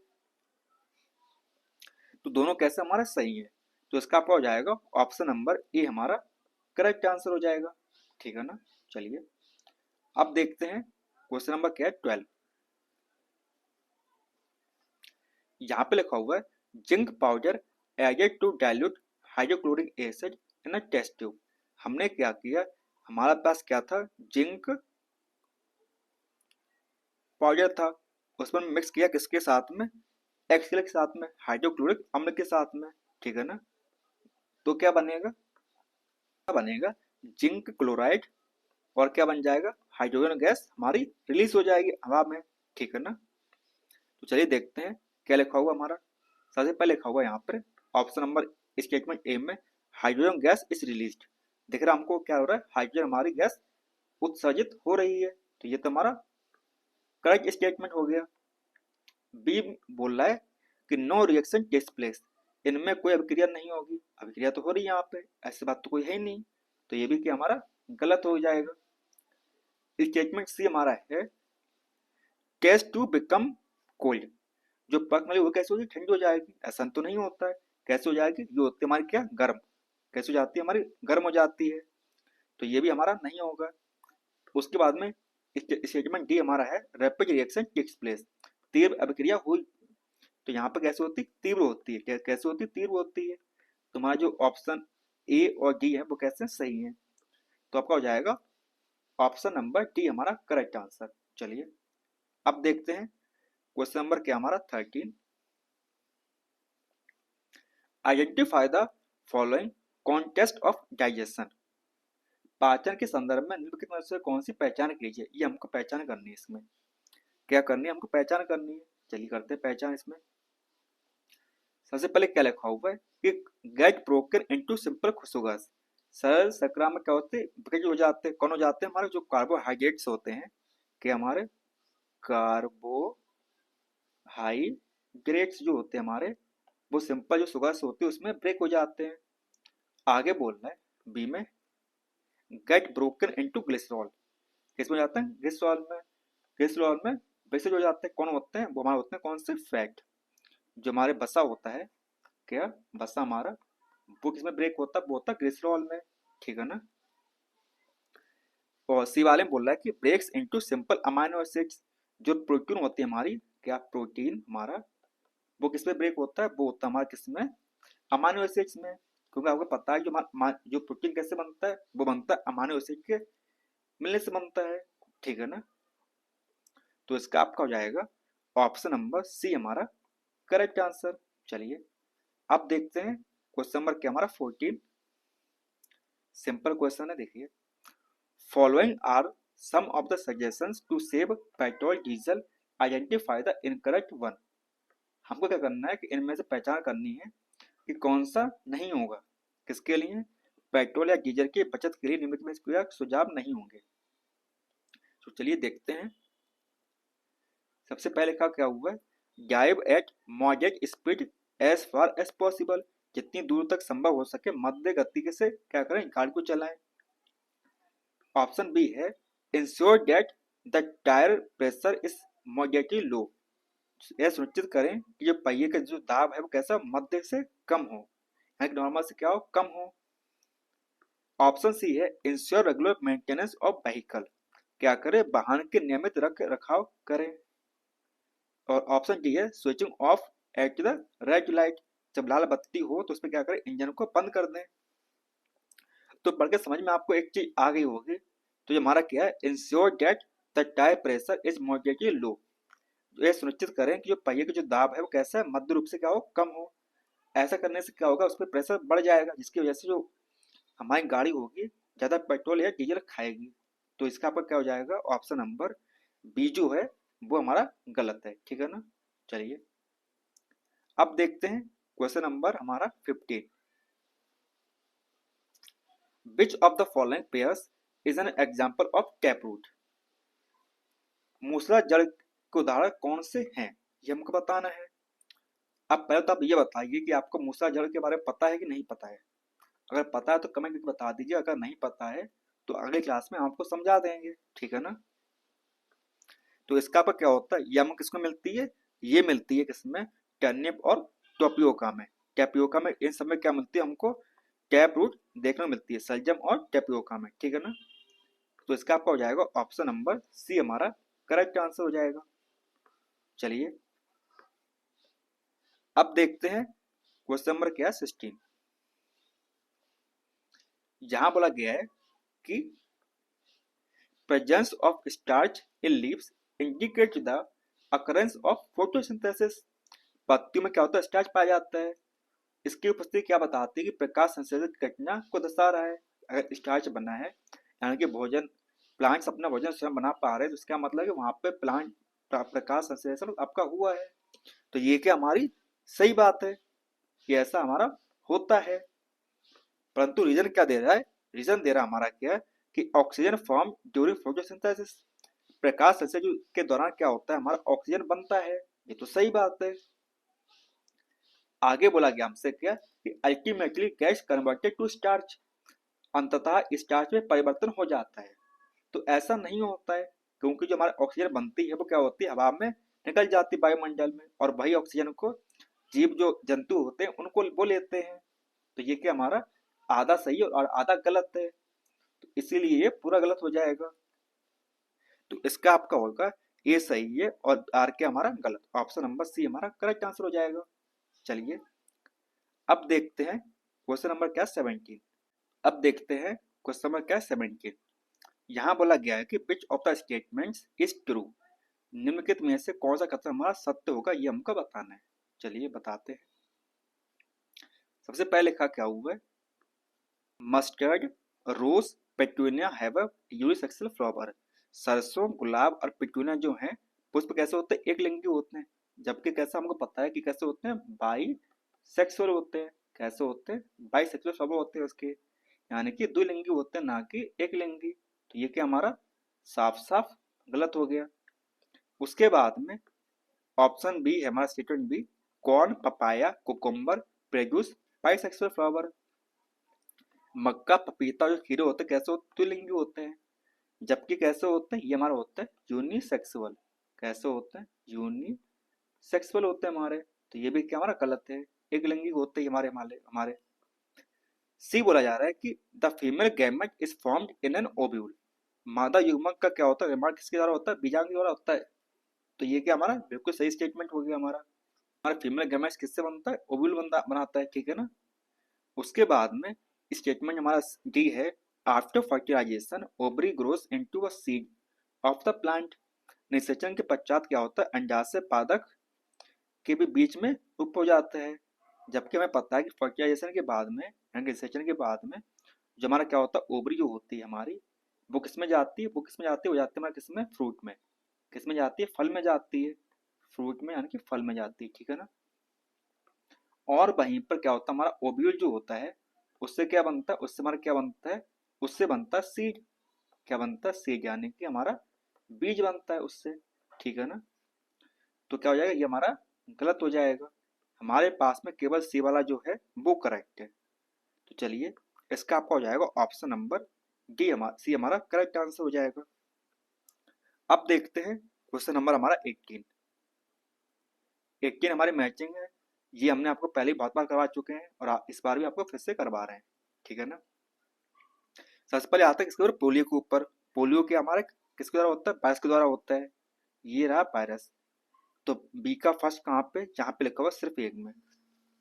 तो दोनों कैसे हमारा सही है, तो इसका आपका हो जाएगा ऑप्शन नंबर ए हमारा करेक्ट आंसर हो जाएगा, ठीक है ना। चलिए अब देखते हैं क्वेश्चन नंबर क्या है 12। यहाँ पे लिखा हुआ है zinc powder added to dilute hydrochloric acid in a test tube. हमने क्या किया, हमारे पास क्या था, जिंक पाउडर था, उसमें मिक्स किया किसके साथ में, एक्सएल के साथ में, हाइड्रोक्लोरिक अम्ल के साथ में, ठीक है ना। तो क्या बनेगा, क्या बनेगा, जिंक क्लोराइड, और क्या बन जाएगा, हाइड्रोजन गैस हमारी रिलीज हो जाएगी हवा में, ठीक है ना। तो चलिए देखते हैं क्या लिखा हुआ हमारा। सबसे पहले लिखा हुआ यहाँ पर ऑप्शन नंबर स्टेटमेंट ए में हाइड्रोजन गैस इज रिलीज्ड, दिख रहा है हमको क्या हो रहा है, हाइड्रोजन हमारी गैस उत्सर्जित हो रही है, तो ये तो हमारा करेक्ट स्टेटमेंट हो गया। बी बोल रहा है कि नो रिएक्शन टेक्स प्लेस, इनमें कोई अभिक्रिया नहीं होगी, अभिक्रिया तो हो रही है यहाँ पे, ऐसी बात तो कोई है ही नहीं, तो ये भी क्या हमारा गलत हो जाएगा। स्टेटमेंट सी हमारा है टेस्ट टू बिकम कोल्ड, जो पक मतलब वो कैसे होगी, ठंडी हो जाएगी, ऐसा तो नहीं होता है। कैसे हो जाएगी, ये होती है हमारी क्या, गर्म, कैसे हो जाती है हमारी, गर्म हो जाती है, तो ये भी हमारा नहीं होगा। उसके बाद में स्टेटमेंट डी हमारा है रैपिड रिएक्शन टेक्स प्लेस, तीव्र अभिक्रिया हुई, तो यहाँ पे कैसे होती, तीव्र होती है, कैसे होती, तीव्र होती है। तो हमारा जो ऑप्शन ए और डी है वो कैसे सही है, तो आपका हो जाएगा ऑप्शन नंबर डी हमारा करेक्ट आंसर। चलिए अब देखते हैं क्वेश्चन नंबर क्या हमारा 13। Identify the following contest of digestion, पाचन के संदर्भ में निम्नलिखित में से कौन सी पहचान कीजिए, ये हमको पहचान करनी है, इसमें क्या करनी है, हमको पहचान करनी है। चलिए करते हैं पहचान। इसमें सबसे पहले क्या लिखा हुआ है कि get broken into simple sugars, सरल शर्करा में क्या होते हैं, ब्रेक हो जाते हैं, कौन हो जाते हैं, हमारे जो कार्बोहाइड्रेट्स होते हैं, कि हमारे कार्बोहाइड्रेट्स जो होते हैं हमारे, वो सिंपल जो सुगर्स होते हैं उसमें ब्रेक हो जाते हैं। आगे बोलना है बी में गेट ब्रोकन इनटू ग्लिसरॉल, किसमें जाते हैं, ग्लिसरॉल में, ग्लिसरॉल में बेसिस हो जाते हैं, कौन होते हैं, वो हमारे होते हैं कौन से, फैट, जो हमारे बसा होता है, क्या बसा हमारा, वो किसमें ब्रेक होता है, वो होता है ग्लिसरॉल में, ठीक है ना। और सी वाले में बोल रहा है कि breaks into simple amino acids, जो प्रोटीन होती है हमारी, क्या प्रोटीन हमारा, वो किसमें ब्रेक होता है, वो होता है हमारा किसमें, अमाइनो एसिड्स में, क्योंकि आपको पता है जो प्रोटीन कैसे बनता है, वो बनता है अमाइनो एसिड के मिलने से बनता है, ठीक है ना। तो इसका आपका हो जाएगा ऑप्शन नंबर सी हमारा करेक्ट आंसर। चलिए अब देखते हैं क्वेश्चन नंबर क्या हमारा 14, सिंपल क्वेश्चन है, देखिए following are some of the suggestions to save petrol diesel, identify the incorrect one. हमको क्या करना है कि इनमें से पहचान करनी है कि कौन सा नहीं होगा, किसके लिए, पेट्रोल या डीजल की बचत के लिए निम्नलिखित में से सुझाव नहीं होंगे। तो चलिए देखते हैं। सबसे पहले का क्या हुआ है, drive at moderate speed as far as possible, जितनी दूर तक संभव हो सके मध्य गति से क्या करें, गाड़ी को चलाएं। ऑप्शन बी है ensure that the tyre pressure is moderately low, यह सुनिश्चित करें कि जो पहिए का जो दाब है वो कैसा, मध्य से कम हो, यानी नॉर्मल से क्या हो, कम हो। ऑप्शन सी है ensure regular maintenance of vehicle, क्या करें, वाहन के नियमित रख रखाव करें। और ऑप्शन डी है switching off at the red light, जब लाल बत्ती हो तो उसमें क्या करें, इंजन को बंद कर दें। तो पढ़ के समझ में आपको एक चीज आ गई होगी, तो ये हमारा क्या है, ensure that the tyre pressure is moderately low, ये सुनिश्चित करें कि जो पहिए की जो दाब है वो कैसा है, मध्य रूप से क्या हो, कम हो। ऐसा करने से क्या होगा, उस पर प्रेशर बढ़ जाएगा, जिसकी वजह से जो हमारी गाड़ी होगी ज्यादा पेट्रोल या डीजल खाएगी। तो इसका आपका क्या हो जाएगा, ऑप्शन नंबर बी जो है वो हमारा गलत है, ठीक है ना। चलिए अब देखते हैं क्वेश्चन नंबर हमारा 15। Which of the following pairs is an example of tap root. मूसला जड़ के उदाहरण कौन से हैं, ये हमको बताना है। अब पहले तो आप ये बताइए कि आपको मूसला जड़ के बारे में पता है कि नहीं पता है। अगर पता है तो कमेंट करके बता दीजिए, अगर नहीं पता है तो अगली क्लास में हम आपको समझा देंगे, ठीक है ना। तो इसका पर क्या होता है, ये हमको किसको मिलती है, ये मिलती है किसमें, टर्निप और टोपियोका में। टेपियोका में, इन सब में क्या मिलती है हमको, टैप रूट देखने को मिलती है, सलजम और टेपियोका में, ठीक है ना। तो इसका आपका हो जाएगा ऑप्शन नंबर सी हमारा करेक्ट आंसर हो जाएगा। चलिए अब देखते हैं क्वेश्चन नंबर क्या है 16। यहां बोला गया है कि presence of starch in leaves indicate the occurrence of photosynthesis. पत्तियों में क्या होता है, स्टार्च पाया जाता है। इसकी उपस्थिति क्या बताती है कि प्रकाश संश्लेषण की घटना को दर्शा रहा है। अगर स्टार्च बना है यानी कि भोजन, प्लांट्स अपना भोजन स्वयं बना पा रहे हैं, तो इसका मतलब है कि वहां पे प्लांट प्रकाश संश्लेषण आपका हुआ है। तो ये क्या हमारी सही बात है कि ऐसा हमारा होता है। परंतु रीजन क्या दे रहा है, रीजन दे रहा हमारा क्या है कि ऑक्सीजन फॉर्म ड्यूरिंग फोटोसिंथेसिस। प्रकाश संश्लेषण के दौरान क्या होता है, हमारा ऑक्सीजन बनता है। ये तो सही बात है। आगे बोला गया हमसे क्या कि ultimately gas converted to starch, अंततः स्टार्च में परिवर्तन हो जाता है। तो ऐसा नहीं होता है, क्योंकि जो हमारी ऑक्सीजन बनती है वो क्या होती है, हवा में निकल जाती है वायुमंडल में, और वही ऑक्सीजन को जीव जो जंतु होते हैं उनको वो लेते हैं। तो ये क्या हमारा आधा सही और आधा गलत है, तो इसीलिए ये पूरा गलत हो जाएगा। तो इसका आपका होगा ए सही है और आर क्या हमारा गलत, ऑप्शन नंबर सी हमारा करेक्ट आंसर हो जाएगा। चलिए अब देखते हैं क्वेश्चन नंबर क्या 17। अब देखते हैं क्वेश्चन नंबर क्या 17। यहाँ बोला गया है कि विच of the statements is true. निम्नलिखित में से कौन सा कथन हमारा सत्य होगा, ये हमको बताना है। चलिए बताते हैं। सबसे पहले लिखा क्या हुआ है, mustard, rose, petunia have a unisexual flower. सरसों, गुलाब और पेटूनिया जो हैं पुष्प कैसे होते हैं, एक लिंगी होते हैं। जबकि कैसा हमको पता है कि कैसे होते हैं, बाई सेक्सुअल होते हैं। कैसे होते हैं, बाई सेक्सुअल स्वभाव होते हैं उसके, यानी कि दो लिंगी होते हैं ना कि एक लिंगी। तो ये क्या हमारा साफ साफ गलत हो गया। उसके बाद में ऑप्शन बी है हमारा statement B, corn, papaya, cucumber produce bisexual flower. मक्का, पपीता जो खीरे होते हैं कैसे होते, द्विलिंगी होते हैं। जबकि कैसे होते हैं, ये हमारा होता है यूनिसेक्सुअल। कैसे होते हैं, यूनिसेक्सुअल होते हैं हमारे। तो ये भी क्या हमारा गलत है, एक लिंगी होते हैं हमारे हमारे हमारे। सी बोला जा रहा है कि the female gamete is formed in an ovule. मादा युग्मक का क्या होता है, निर्माण किसके द्वारा होता है, बीजांड के द्वारा होता है। तो ये क्या हमारा बिल्कुल सही स्टेटमेंट हो गया हमारा। हमारा फीमेल गैमेट्स किससे बनता है, ओव्यूल बनाता है, ठीक है ना। उसके बाद में स्टेटमेंट हमारा डी है, after fertilisation ovary grows into a seed of the plant. निषेचन के पश्चात क्या होता है, अंडाशय पादक के भी बीच में उप हो जाता है। जबकि हमें पता है कि फर्टिलाइजेशन के बाद में यानी निषेचन के बाद में जो हमारा क्या होता है, ओवरी जो होती है हमारी, वो किसमें जाती है, वो किसमें जाती है, वो जाती है हमारा किसमें, फ्रूट में। किसमें जाती है, फल में जाती है, फ्रूट में यानी कि फल में जाती है, ठीक है ना। और वहीं पर क्या होता है, हमारा ओव्यूल जो होता है उससे क्या बनता है, उससे हमारा क्या बनता है, उससे बनता है सीड। क्या बनता है, सीड, यानी कि हमारा बीज बनता है उससे, ठीक है ना। तो क्या हो जाएगा, ये हमारा गलत हो जाएगा। हमारे पास में केवल सी वाला जो है वो करेक्ट है। तो चलिए इसका आपका हो जाएगा ऑप्शन नंबर डी, हमारा सी हमारा करेक्ट आंसर हो जाएगा। अब देखते हैं क्वेश्चन नंबर हमारा 18। 18 हमारी मैचिंग है। ये हमने आपको पहले बहुत बार करवा चुके हैं और इस बार भी आपको फिर से करवा रहे हैं, ठीक है ना। सबसे पहले आता है किसके ऊपर, पोलियो के ऊपर। पोलियो के हमारे किसके द्वारा होता है, वायरस के द्वारा होता है। ये रहा वायरस। तो बी का फर्स्ट कहाँ पे, जहाँ पे लिखा हुआ सिर्फ एक में,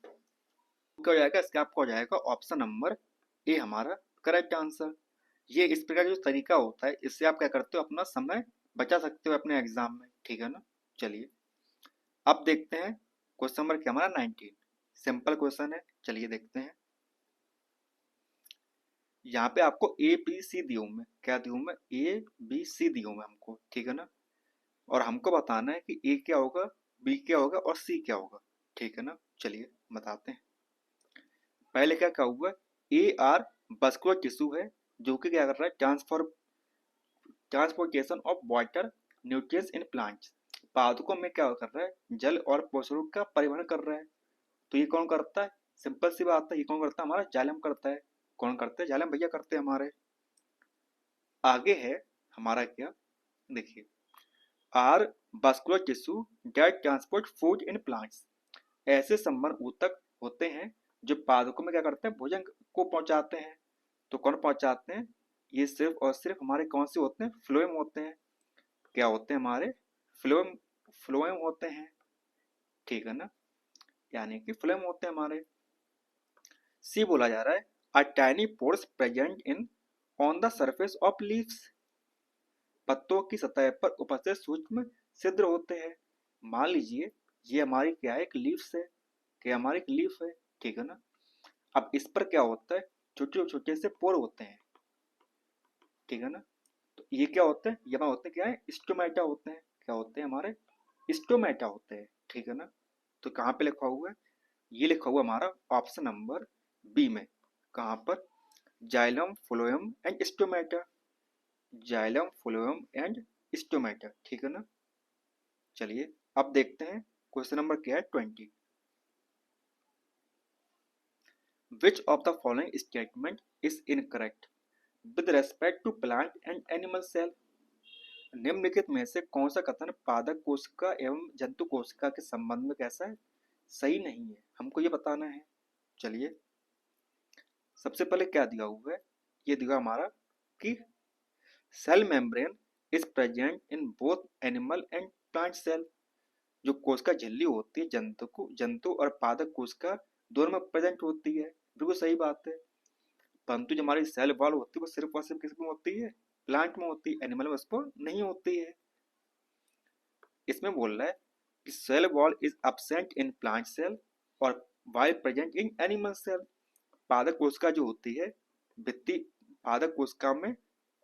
क्या हो जाएगा, इसका आपको हो जाएगा ऑप्शन नंबर ए हमारा करेक्ट आंसर। ये इस प्रकार का जो तरीका होता है, इससे आप क्या करते हो, अपना समय बचा सकते हो अपने एग्जाम में, ठीक है ना। चलिए अब देखते हैं क्वेश्चन नंबर क्या हमारा 19। सिंपल क्वेश्चन है, चलिए देखते हैं। यहाँ पे आपको ए बी सी दी हूँ मैं, क्या दी हूँ मैं, ए बी सी दी हूँ मैं हमको, ठीक है ना। और हमको बताना है कि ए क्या होगा, बी क्या होगा और सी क्या होगा। ठीक है ना, चलिए बताते हैं। पहले क्या क्या हुआ, ए आर बस्कुलर टिश्यू है जो कि क्या कर रहा है, transportation of water nutrients in plants, पादपों में क्या कर रहा है, जल और पोषणों का परिवहन कर रहा है। तो ये कौन करता है, सिंपल सी बात है, ये कौन करता है, हमारा जाइलम करता है। कौन करते हैं, जाइलम भैया करते हैं हमारे। आगे है हमारा क्या, देखिए, are vascular tissue that transport food in plants, ऐसे संबंध ऊतक होते हैं जो पादपों में क्या करते हैं, भोजन को पहुंचाते हैं। तो कौन पहुंचाते हैं, ये सिर्फ और सिर्फ हमारे कौन से होते हैं, फ्लोएम होते हैं। क्या होते हैं हमारे, फ्लोएम, फ्लोएम होते हैं। ठीक है ना, यानी कि फ्लोएम होते हैं हमारे। सी बोला जा रहा है, a tiny pores present in on the surface of leaves, पत्तों की सतह पर उपस्थित सूक्ष्म छिद्र होते हैं। मान लीजिए ये हमारी क्या है, एक लीव्स है, क्या हमारी एक लीफ है। ठीक है ना, अब इस पर क्या होता है, छोटे छोटे से पोर होते हैं। ठीक है ना, तो ये क्या होते हैं, ये हमारे होते हैं क्या है, स्टोमेटा होते हैं। क्या होते हैं हमारे, स्टोमेटा होते हैं। ठीक है ना, तो कहाँ पे लिखा हुआ है, ये लिखा हुआ हमारा ऑप्शन नंबर बी में। कहाँ पर, xylem phloem and stomata, xylem phloem and stomata. ठीक है ना, चलिए अब देखते हैं क्वेश्चन नंबर क्या है 20। Which of the following statement is incorrect with respect to plant and animal cell, निम्नलिखित में से कौन सा कथन पादप कोशिका एवं जंतु कोशिका के संबंध में कैसा है, सही नहीं है, हमको ये बताना है। चलिए सबसे पहले क्या दिया हुआ है, ये दिया हमारा कि cell membrane is present in both animal and plant cell, जो कोशिका झिल्ली होती है जंतु और पादप कोशिका दोनों में प्रेजेंट होती है। बिल्कुल सही बात है, परंतु जो हमारी सेल वॉल होती है वो सिर्फ और सिर्फ किस में होती है, प्लांट में होती है, एनिमल में उसको नहीं होती है। इसमें बोल रहा है कि cell wall is absent in plant cell और while present in animal cell, पादप कोशिका जो होती है, भित्ति, पादप कोशिका में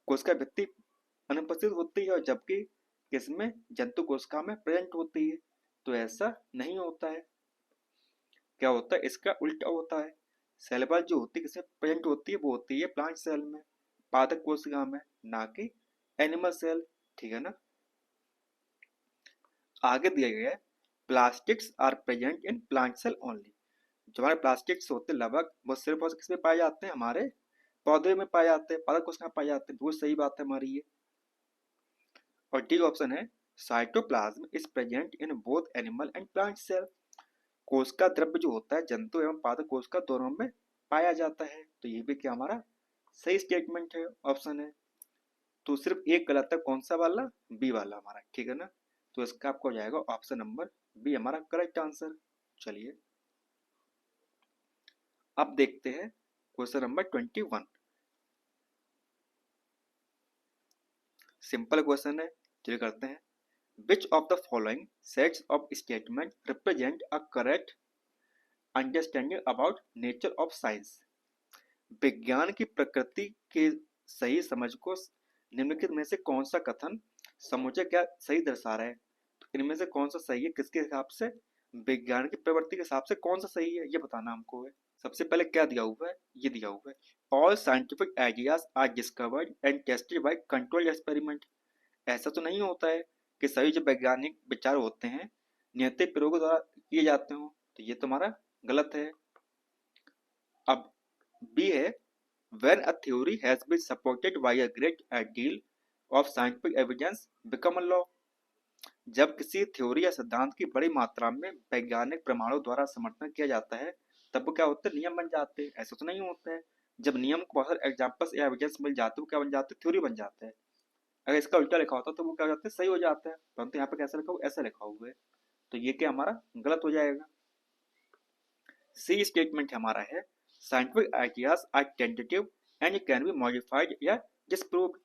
कोशिका भित्ति अनुपस्थित होती है, और जबकि किसमें, जंतु कोशिका में प्रेजेंट होती है। तो ऐसा नहीं होता है, क्या होता है, इसका उल्टा होता है। सेल वॉल जो होती है किसमें प्रेजेंट होती है, वो होती है प्लांट सेल में, पादप कोशिका में, ना कि एनिमल सेल। ठीक है ना, आगे दिया गया है, plastics are present in plant cell only, जो हमारे प्लास्टिक्स होते हैं लगभग वो सिर्फ और किसमें पाए जाते हैं, हमारे पौधे में पाए जाते हैं, पादप कोशिका में पाए जाते हैं। बहुत सही बात है हमारी ये। और डी ऑप्शन है, cytoplasm is present in both animal and plant cell, कोशिका द्रव्य जो होता है जंतु एवं पादप कोशिका दोनों में पाया जाता है। तो ये भी क्या हमारा सही स्टेटमेंट है, ऑप्शन है। तो सिर्फ एक गलत है, कौन सा वाला, बी वाला हमारा। ठीक है ना, तो इसका आपको हो जाएगा ऑप्शन नंबर बी हमारा करेक्ट आंसर। चलिए अब देखते हैं क्वेश्चन नंबर 21। सिंपल क्वेश्चन है, चलिए करते हैं। विच of the following sets of statement represent a correct understanding about nature of science, विज्ञान की प्रकृति के सही समझ को निम्नलिखित में से कौन सा कथन समुच्चय क्या सही दर्शा रहा है। तो इनमें से कौन सा सही है, किसके हिसाब से, विज्ञान की प्रवृत्ति के हिसाब से कौन सा सही है, ये बताना हमको है। सबसे पहले क्या दिया हुआ है, ये दिया हुआ है, all scientific ideas are discovered and tested by controlled experiment, ऐसा तो नहीं होता है कि सभी जो वैज्ञानिक विचार होते हैं नियंत्रित प्रयोगों द्वारा किए जाते हो, तो ये तुम्हारा गलत है। अब बी है, when a theory has been supported by a great deal of scientific evidence become a law, जब किसी थ्योरी या सिद्धांत की बड़ी मात्रा में वैज्ञानिक प्रमाणों द्वारा समर्थन किया जाता है तब वो क्या होता है, नियम बन जाते हैं। ऐसा तो नहीं होता है, जब नियम को बहुत सारे एग्जाम्पल्स या एविडेंस मिल जाते हैं वो क्या बन जाते हैं, थ्योरी बन जाते हैं। अगर इसका उल्टा लिखा होता तो वो क्या हो जाता है, सही हो जाता है, परंतु यहाँ पे कैसा लिखा हुआ, ऐसा लिखा हुआ है, तो ये क्या हमारा गलत हो जाएगा। सी स्टेटमेंट हमारा है, scientific ideas are tentative and can be modified या डिस्प्रूव्ड,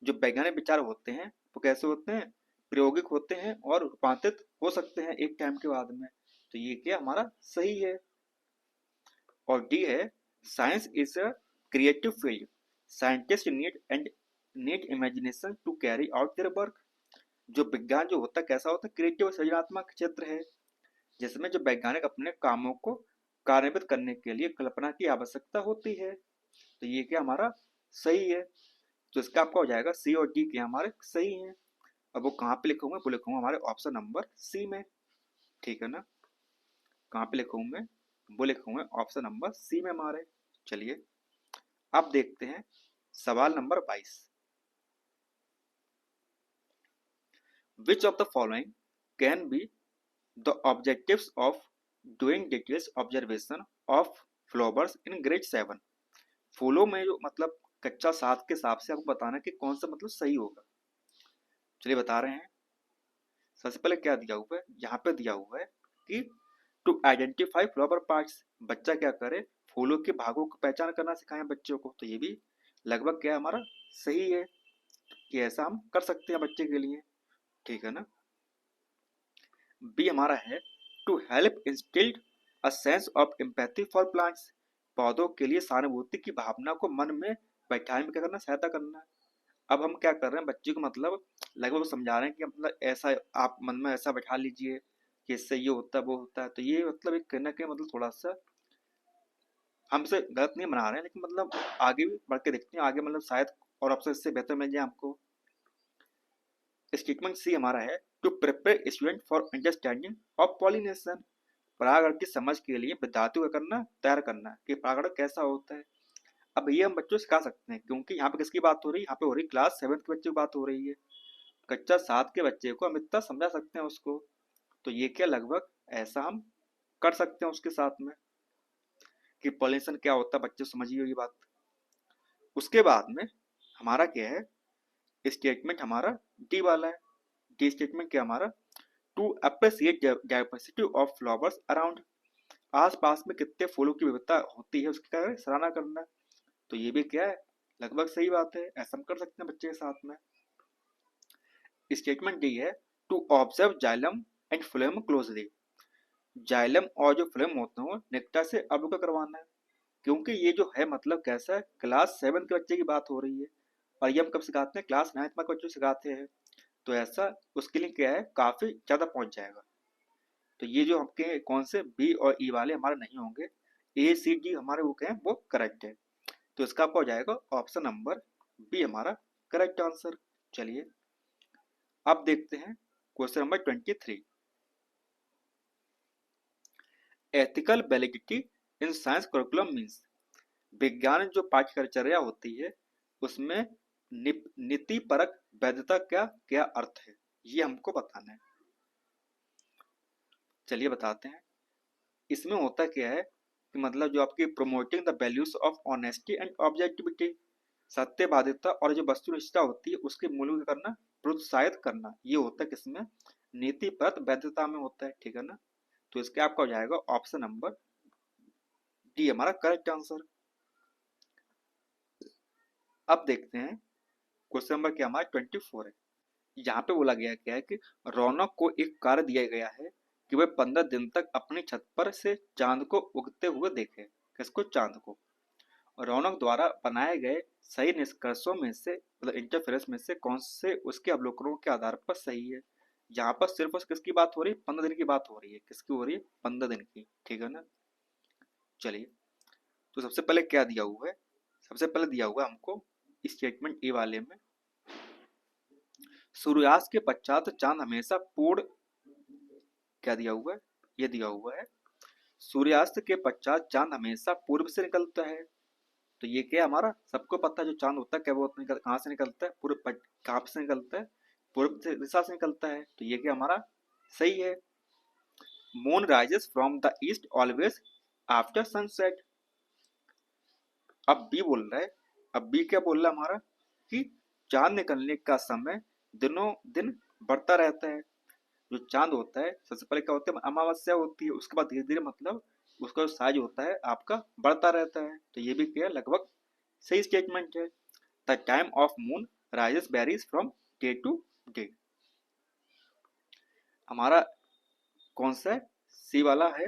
जो वैज्ञानिक विचार होते हैं वो कैसे होते हैं, प्रायोगिक होते हैं और रूपांतरित हो सकते हैं एक टाइम के बाद में। तो ये क्या हमारा सही है। और डी है, science is a creative field, scientist need imagination to carry out their work, जो विज्ञान जो होता है कैसा होता है, क्रिएटिव सृजनात्मक क्षेत्र है, जिसमें जो वैज्ञानिक अपने कामों को कार्यान्वित करने के लिए कल्पना की आवश्यकता होती है। तो ये क्या हमारा सही है। तो इसका आपका हो जाएगा सी और डी के हमारे सही है। अब वो कहाँ पे लिखूंगा, वो लिखूंगा हमारे ऑप्शन नंबर सी में, ठीक है ना। कहाँ पे लिखूंगा मैं, वो लिखूंगा ऑप्शन नंबर सी में हमारे। चलिए अब देखते हैं सवाल number 22। Which of the following can be the objectives of doing details observation of flowers in grade 7। फूलों में जो मतलब कक्षा 7 के हिसाब से आपको बताना कि कौन सा मतलब सही होगा। चलिए बता रहे हैं। सबसे पहले क्या दिया हुआ है, यहाँ पे दिया हुआ है कि टू आइडेंटिफाई फ्लावर पार्ट्स, बच्चा क्या करे, फूलों के भागों को पहचान करना सिखाएं बच्चों को। तो ये भी लगभग क्या हमारा सही है कि ऐसा हम कर सकते हैं बच्चे के लिए, ठीक है ना। बी हमारा है to help instilled a sense of empathy for plants, पौधों के लिए सहानुभूति की भावना को मन में बैठाने में क्या करना, सहायता करना। अब हम क्या कर रहे हैं, बच्चे को मतलब लगभग समझा रहे हैं कि मतलब ऐसा आप मन में ऐसा बैठा लीजिए कि इससे ये होता है वो होता है। तो ये मतलब एक कहना के मतलब थोड़ा सा हमसे गलत नहीं बना रहे हैं, लेकिन मतलब आगे भी बढ़ के देखते हैं, आगे मतलब शायद और आपसे इससे बेहतर मिल जाए हमको। स्टेटमेंट सी हमारा है to prepare student for understanding of pollination, परागण की समझ के लिए विद्यार्थियों को करना तैयार करना कि परागण कैसा होता है। अब ये हम बच्चों से सिखा सकते हैं, क्योंकि यहाँ पे किसकी बात हो रही है, यहाँ पे हो रही क्लास 7 के बच्चे की बात हो रही है। कक्षा 7 के बच्चे को हम इतना समझा सकते हैं उसको। तो ये क्या लगभग ऐसा हम कर सकते हैं उसके साथ में कि पॉलिनेशन क्या होता है, बच्चे समझिए ये बात। उसके बाद में हमारा क्या है, स्टेटमेंट हमारा डी वाला है। डी स्टेटमेंट क्या हमारा, to appreciate diversity of flowers around, आसपास में कितने फूलों की विविधता होती है उसकी क्या है, सराहना करना। तो ये भी क्या है, लगभग सही बात है, ऐसा हम कर सकते हैं बच्चे के साथ में। स्टेटमेंट डी है to observe xylem and phloem closely, xylem और जो फ्लोएम होते हैं नेक्टर से अवगत करवाना है। क्योंकि ये जो है मतलब कैसा है, क्लास 7 के बच्चे की बात हो रही है, और ये हम कब सिखाते हैं, क्लास 9 के बच्चों को सिखाते हैं। तो ऐसा उसके लिए क्या है, काफी ज्यादा पहुंच जाएगा। तो ये जो आपके कौन से बी और ई वाले हमारे नहीं होंगे, ए सी डी हमारे वो क्या है, वो करेक्ट है। तो इसका आपका हो जाएगा ऑप्शन नंबर बी हमारा करेक्ट आंसर। चलिए अब देखते हैं question number 23। Ethical validity in science curriculum means, विज्ञान जो पाठ्यचर्या होती है उसमें नीति परक वैधता क्या क्या अर्थ है, ये हमको बताना है। चलिए बताते हैं। इसमें होता क्या है कि मतलब जो आपकी promoting the values of honesty and objectivity, सत्यवादिता और जो वस्तुनिष्ठता होती है उसके मूल्यों को करना, प्रोत्साहित करना, ये होता है किसमें, नीतिपरक वैधता में होता है, ठीक है ना। तो इसके आपका हो जाएगा ऑप्शन नंबर डी हमारा करेक्ट आंसर। अब देखते हैं क्वेश्चन नंबर क्या हमारा 24 है। यहाँ पे बोला गया क्या है कि रौनक को एक कार्य दिया गया है कि वह 15 दिन तक अपनी छत पर से चांद को उगते हुए देखे। किसको, चांद को। रौनक द्वारा बनाए गए सही निष्कर्षों में से मतलब इंटरफेरेंस में से कौन से उसके अवलोकनों के आधार पर सही है। यहाँ पर सिर्फ उस किसकी बात हो रही है, 15 दिन की बात हो रही है, किसकी हो रही है, 15 दिन की, ठीक है ना। चलिए तो सबसे पहले क्या दिया हुआ है, सबसे पहले दिया हुआ है हमको स्टेटमेंट ए वाले में, सूर्यास्त के पश्चात चांद हमेशा पूर्ण, क्या दिया हुआ है, ये दिया हुआ है सूर्यास्त के पश्चात चांद हमेशा पूर्व से निकलता है। तो ये क्या हमारा सबको पता है, जो चांद होता है क्या वो कहाँ से निकलता है, पूर्व, कहाँ से निकलता है, पूर्व दिशा से निकलता है। तो ये क्या हमारा सही है। Moon rises from the east always after sunset. अब बी बोल रहा है, अब बी क्या बोल रहा है हमारा कि चांद निकलने का समय दिनों दिन बढ़ता रहता है। जो चांद होता है सबसे पहले क्या होता है, अमावस्या होती है, उसके बाद धीरे धीरे मतलब उसका जो साइज होता है आपका बढ़ता रहता है। तो ये भी क्या लगभग सही स्टेटमेंट है। The time of moon rises varies from day to day. हमारा कौन सा सी वाला है,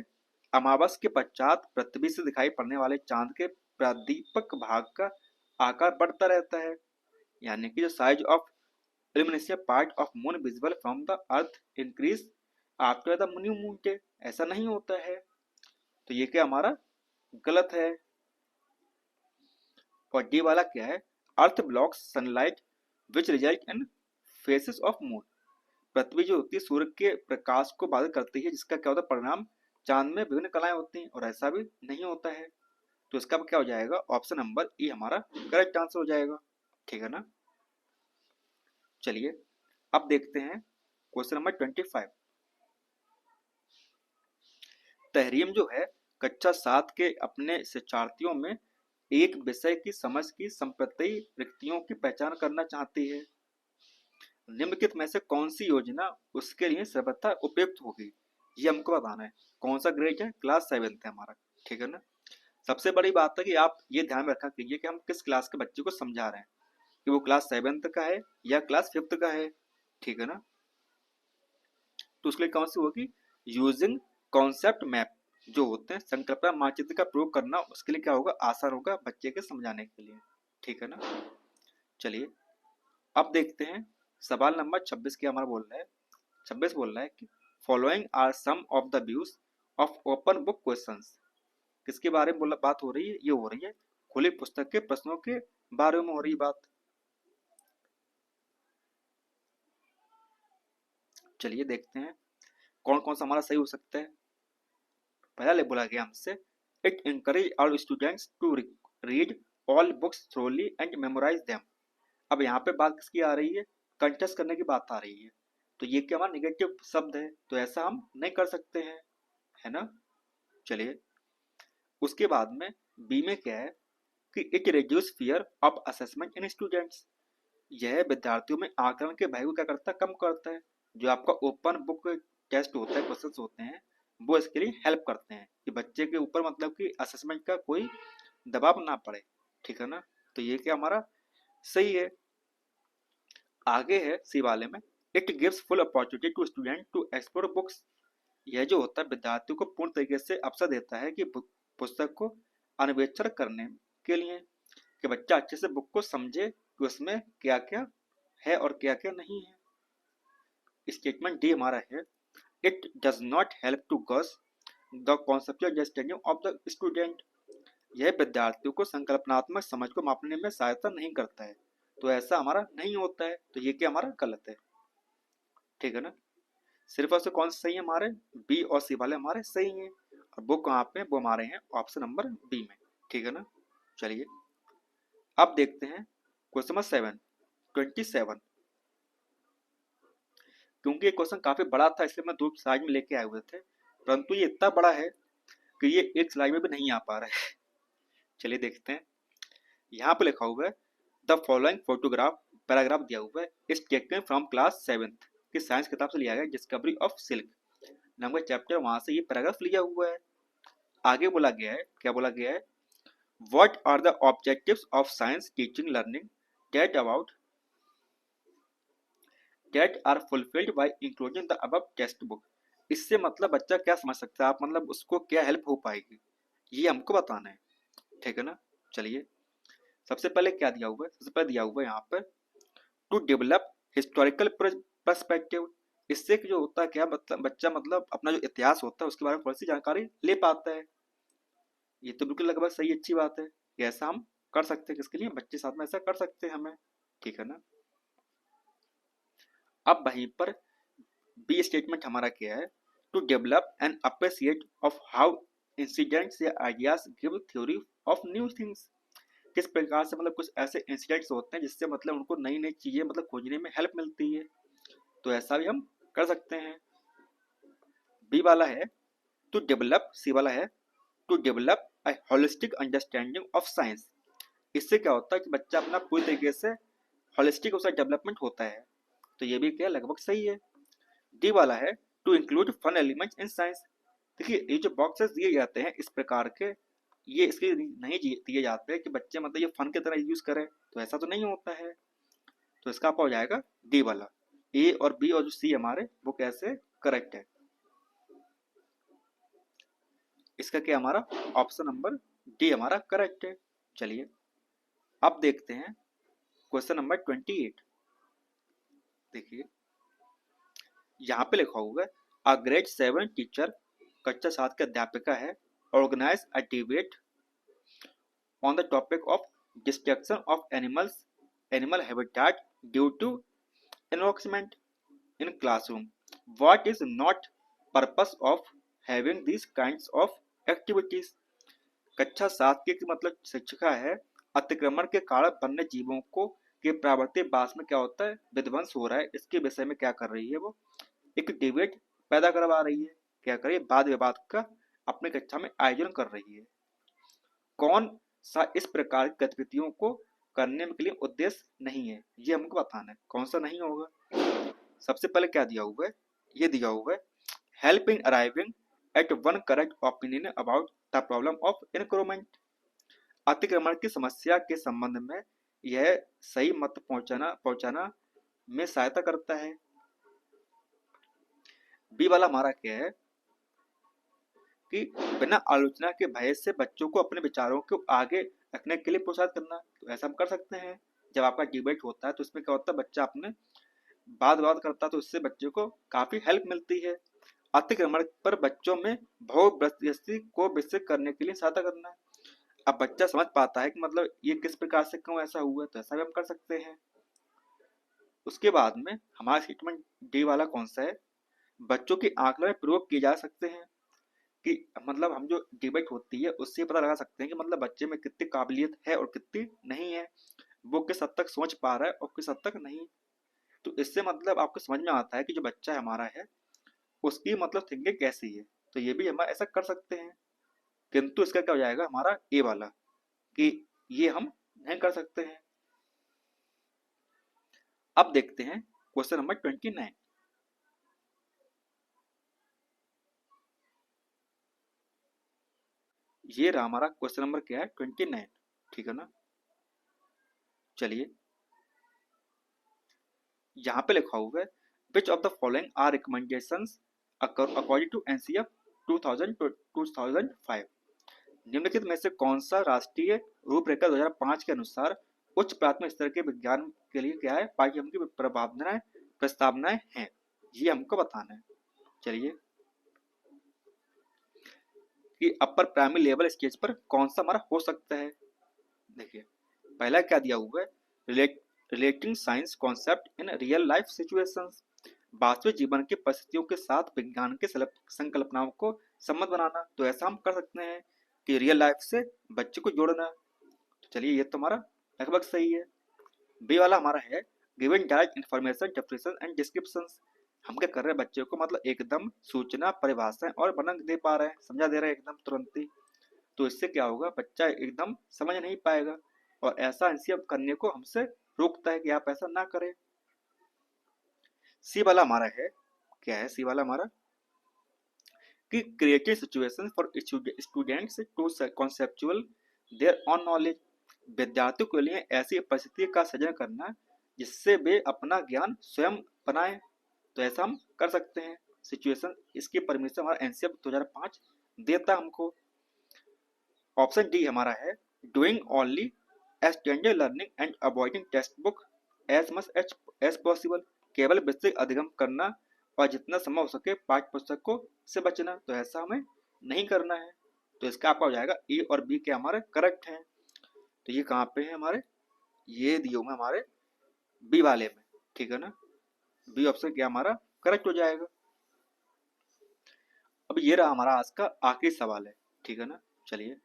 अमावस के पश्चात पृथ्वी से दिखाई पड़ने वाले चांद के प्रादीपक भाग का आकार बढ़ता रहता है, यानी कि जो size of illumination part of moon visible from the earth increase after the new moon day, ऐसा नहीं होता है। तो ये क्या हमारा गलत है। और डी वाला क्या है, earth blocks sunlight which result in phases of moon, पृथ्वी जो होती है सूर्य के प्रकाश को बाधित करती है, जिसका क्या होता है परिणाम, चांद में विभिन्न कलाएं होती हैं, और ऐसा भी नहीं होता है। तो इसका क्या हो जाएगा, ऑप्शन नंबर ई हमारा करेक्ट आंसर हो जाएगा। ठीक है ना। चलिए अब देखते हैं क्वेश्चन नंबर 25। तहरीम जो है कक्षा 7 के अपने शिक्षार्थियों में एक विषय की समझ की संप्रति रिक्तियों की पहचान करना चाहती है। निम्नलिखित में से कौन सी योजना उसके लिए सर्वथा उपयुक्त होगी, ये हमको बताना है। कौन सा ग्रेड है, क्लास 7 है हमारा। ठीक है ना। सबसे बड़ी बात है कि आप ये ध्यान में रखा कीजिए कि हम किस क्लास के बच्चे को समझा रहे हैं, कि वो क्लास 7 का है या क्लास 5 का है। ठीक है ना। तो उसके लिए कौन सी होगी, यूजिंग कॉन्सेप्ट मैप जो होते हैं संकल्पना मानचित्र का प्रयोग करना, उसके लिए क्या होगा, आसान होगा बच्चे के समझाने के लिए। ठीक है ना। चलिए अब देखते हैं सवाल नंबर 26 क्या हमारा बोल रहा है। 26 बोल रहा है कि following are some of the views of open book questions, किसके बारे में बात हो रही है, ये हो रही है खुली पुस्तक के प्रश्नों के बारे में हो रही बात। चलिए देखते हैं कौन कौन सा हमारा सही हो सकता है। पहले बोला गया हमसे, it encourage all students to read all books thoroughly and memorize them। अब यहाँ पे बात किसकी आ रही है, कंटेस्ट करने की बात आ रही है। तो ये क्या हमारा निगेटिव शब्द है, तो ऐसा हम नहीं कर सकते हैं, है ना। चलिए उसके बाद में बी में क्या है कि it reduce fear of assessment in students, यह विद्यार्थियों में आकलन के भय को क्या करता है, कम करता है। जो आपका ओपन बुक टेस्ट होता है, क्वेश्चंस होते हैं, वो इसके लिए हेल्प करते हैं कि बच्चे के ऊपर मतलब कि असेसमेंट का कोई दबाव ना पड़े। ठीक है ना। तो ये क्या हमारा सही है। आगे है सी वाले में, it gives full opportunity to student to explore books, यह जो होता है विद्यार्थियों को पूर्ण तरीके से अवसर देता है कि पुस्तक को अन्वेषण करने के लिए, कि बच्चा अच्छे से बुक को समझे कि उसमें क्या क्या है और क्या क्या नहीं है। स्टेटमेंट डी हमारा है, it does not help to gauge the conceptual understanding of the student, यह विद्यार्थियों को संकल्पनात्मक समझ को मापने में सहायता नहीं करता है। तो ऐसा हमारा नहीं होता है, तो ये क्या हमारा गलत है। ठीक है ना। सिर्फ और सिर्फ कौन सही है, हमारे बी और सी वाले हमारे सही हैं, और वो कहाँ पे, वो हमारे हैं ऑप्शन नंबर बी में। ठीक है ना। चलिए अब देखते हैं क्वेश्चन नंबर 27। क्योंकि ये क्वेश्चन काफी बड़ा था इसलिए मैं 2 स्लाइड में लेके आए हुए थे, परंतु ये इतना बड़ा है कि ये एक स्लाइड में भी नहीं आ पा रहा है। चलिए देखते हैं। यहाँ पे लिखा हुआ है, द फॉलोइंग फोटोग्राफ, पैराग्राफ दिया हुआ है, इज टेकन फ्रॉम क्लास 7 की साइंस किताब से लिया गया, डिस्कवरी ऑफ सिल्क नाम का चैप्टर, वहां से ये पैराग्राफ लिया हुआ है। आगे बोला गया है, क्या बोला गया है, what are the objectives of science teaching learning that are fulfilled by including the above text book, इससे मतलब बच्चा क्या समझ सकता है, आप मतलब उसको क्या हेल्प हो पाएगी, ये हमको बताना है। ठीक है ना। चलिए सबसे पहले क्या दिया हुआ है, सबसे पहले दिया हुआ है यहाँ पर टू डेवलप हिस्टोरिकल पर्सपेक्टिव, इससे जो होता है क्या, मतलब बच्चा मतलब अपना जो इतिहास होता है उसके बारे में थोड़ी सी जानकारी ले पाता है। ये तो बिल्कुल लगभग सही अच्छी बात है, कि ऐसा हम कर सकते हैं, किसके लिए, बच्चे साथ में ऐसा कर सकते हैं हमें। ठीक है ना। अब वहीं पर बी स्टेटमेंट हमारा क्या है, to develop and appreciate of how incidents या ideas give theory of new things, किस प्रकार से मतलब कुछ ऐसे इंसिडेंट्स होते हैं जिससे मतलब उनको नई नई चीजें मतलब खोजने में हेल्प मिलती है। तो ऐसा भी हम कर सकते हैं। बी वाला है टू डेवलप, सी वाला है to develop a holistic understanding of science, इससे क्या होता है कि बच्चा अपना पूरी तरीके से होलिस्टिक उसका डेवलपमेंट होता है। तो ये भी क्या लगभग सही है। डी वाला है to include fun elements in science, देखिए ये जो बॉक्सेस दिए जाते हैं इस प्रकार के, ये इसलिए नहीं दिए जाते हैं कि बच्चे मतलब ये फन की तरह यूज करें, तो ऐसा तो नहीं होता है। तो इसका आपका हो जाएगा डी वाला। ए और बी और जो सी हमारे वो कैसे करेक्ट है। इसका क्या हमारा ऑप्शन नंबर डी हमारा करेक्ट है। चलिए अब देखते हैं क्वेश्चन नंबर 28। देखिए यहाँ पे लिखा हुआ है अ ग्रेड 7 टीचर, कक्षा 7 की अध्यापिका है, organise a debate on the topic of destruction of animal habitat due to encroachment in classroom. What is not purpose of having these kinds of activities? कक्षा 7 की मतलब शिक्षिका है, अतिक्रमण के कारण वन्य जीवों को के प्रावर्तिक बास में क्या होता है, विध्वंस हो रहा है, इसके विषय में क्या कर रही है, वो एक डिबेट पैदा करवा रही है, क्या कर रही है, वाद विवाद का अपने कक्षा में आयोजन कर रही है। कौन सा इस प्रकार की गतिविधियों को करने के लिए उद्देश्य नहीं है, ये हमको बताना है, कौन सा नहीं होगा। सबसे पहले क्या दिया हुआ है, ये दिया हुआ है help in arriving at one correct opinion about the problem of encroachment. अतिक्रमण की समस्या के संबंध में यह सही मत पहुंचाना में सहायता करता है। बी वाला हमारा क्या है कि बिना आलोचना के भय से बच्चों को अपने विचारों को आगे रखने के लिए प्रोत्साहित करना। तो ऐसा हम कर सकते हैं, जब आपका डिबेट होता है तो इसमें क्या होता है, बच्चा अपने वाद विवाद करता है तो इससे बच्चे को काफी हेल्प मिलती है। अतिक्रमण पर बच्चों में बहुप्रत्यस्ति को विकसित करने के लिए सहायता करना है। अब बच्चा समझ पाता है कि मतलब ये किस प्रकार से क्यों ऐसा हुआ, तो ऐसा भी हम कर सकते हैं। उसके बाद में हमारा स्टेटमेंट डी वाला कौन सा है, बच्चों के आकलन में प्रयोग किए जा सकते हैं कि मतलब हम जो डिबेट होती है उससे पता लगा सकते हैं कि मतलब बच्चे में कितनी काबिलियत है और कितनी नहीं है, वो किस हद तक सोच पा रहा है और किस हद तक नहीं। तो इससे मतलब आपको समझ में आता है कि जो बच्चा हमारा है उसकी मतलब थिंकिंग कैसी है। तो ये भी हम ऐसा कर सकते हैं, किंतु इसका क्या हो जाएगा हमारा ए वाला कि ये हम नहीं कर सकते हैं। अब देखते हैं क्वेश्चन नंबर 29। ये रहा हमारा क्वेश्चन नंबर क्या है 29, ठीक है ना। चलिए यहाँ पे लिखा हुआ है which of the following are recommendations according to NCF 2005। निम्नलिखित में से कौन सा राष्ट्रीय रूपरेखा 2005 के अनुसार उच्च प्राथमिक स्तर के विज्ञान के लिए क्या है, पाठ्यक्रम की प्रस्तावनाएं हैं, ये हमको बताना है। चलिए कि अपर प्राइमरी लेवल स्टेज पर कौन सा हमारा हो सकता है। देखिए पहला क्या दिया हुआ है, relating science concept in real life situations, वास्तविक जीवन की परिस्थितियों के साथ विज्ञान के संकल्पनाओं को सम्मत बनाना। तो ऐसा हम कर सकते हैं कि रियल लाइफ से बच्चे को जोड़ना। तो चलिए ये तो हमारा लगभग सही है। बी वाला हमारा है given direct information definition and descriptions, हम क्या कर रहे हैं बच्चे को मतलब एकदम सूचना परिभाषाएं और वर्णन दे पा रहे हैं, समझा दे रहे हैं एकदम तुरंत ही। तो इससे क्या होगा, बच्चा एकदम समझ नहीं पाएगा और ऐसा एनसीएफ करने को हमसे रोकता है कि आप ऐसा ना करें। सी वाला हमारा है क्या है, सी वाला हमारा कि creative situation for students to conceptual their own knowledge, विद्यार्थियों के लिए ऐसी परिस्थिति का सृजन करना जिससे वे अपना ज्ञान स्वयं बनाएं। तो ऐसा हम कर सकते हैं सिचुएशन, इसकी परमिशन हमारा एनसीएफ 2005 देता हमको। ऑप्शन डी हमारा है doing only extended learning and avoiding text book as much as possible, केवल विषय अधिगम करना और जितना संभव हो सके पाठ्य पुस्तकों से बचना। तो ऐसा हमें नहीं करना है। तो इसका आपका हो जाएगा ए और बी के हमारे करेक्ट हैं। तो ये कहाँ पे है हमारे, ये दिए हुए हमारे बी वाले में, ठीक है ना। बी ऑप्शन क्या हमारा करेक्ट हो जाएगा। अब ये रहा हमारा आज का आखिरी सवाल है, ठीक है ना। चलिए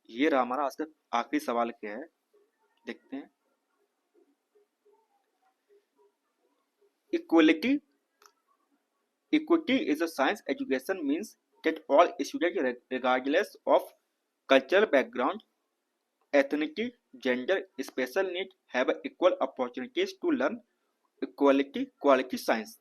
ये रहा हमारा आज का आखिरी सवाल क्या है, देखते हैं। Equality Equity is a science education means that all students, regardless of cultural background, ethnicity, gender, special need, have equal opportunities to learn quality science.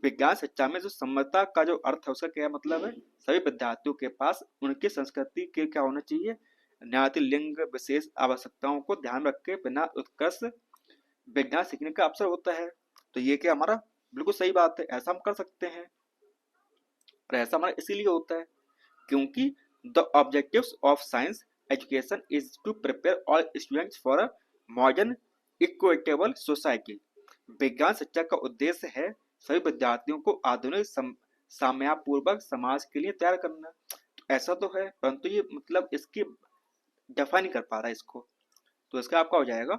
विज्ञान शिक्षा में जो समता का जो अर्थ है उसका क्या मतलब है, सभी विद्यार्थियों के पास उनकी संस्कृति के क्या होना चाहिए, न्याय लिंग विशेष आवश्यकताओं को ध्यान रख के बिना उत्कृष्ट विज्ञान सीखने का अवसर होता है। तो ये क्या हमारा बिल्कुल सही बात है, ऐसा हम कर सकते हैं। और ऐसा हमारा इसीलिए होता है क्योंकि the objectives of science education is to prepare all students for a modern equitable society. विज्ञान शिक्षा का उद्देश्य है सभी विद्यार्थियों को आधुनिक साम्यपूर्वक समाज के लिए तैयार करना। तो ऐसा तो है, परंतु ये मतलब इसकी डिफाइन नहीं कर पा रहा है इसको। तो इसका आपका हो जाएगा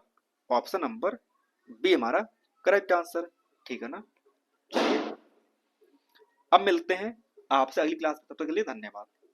ऑप्शन नंबर बी हमारा करेक्ट आंसर। ठीक है ना। चलिए अब मिलते हैं आपसे अगली क्लास में, तब तक के लिए धन्यवाद।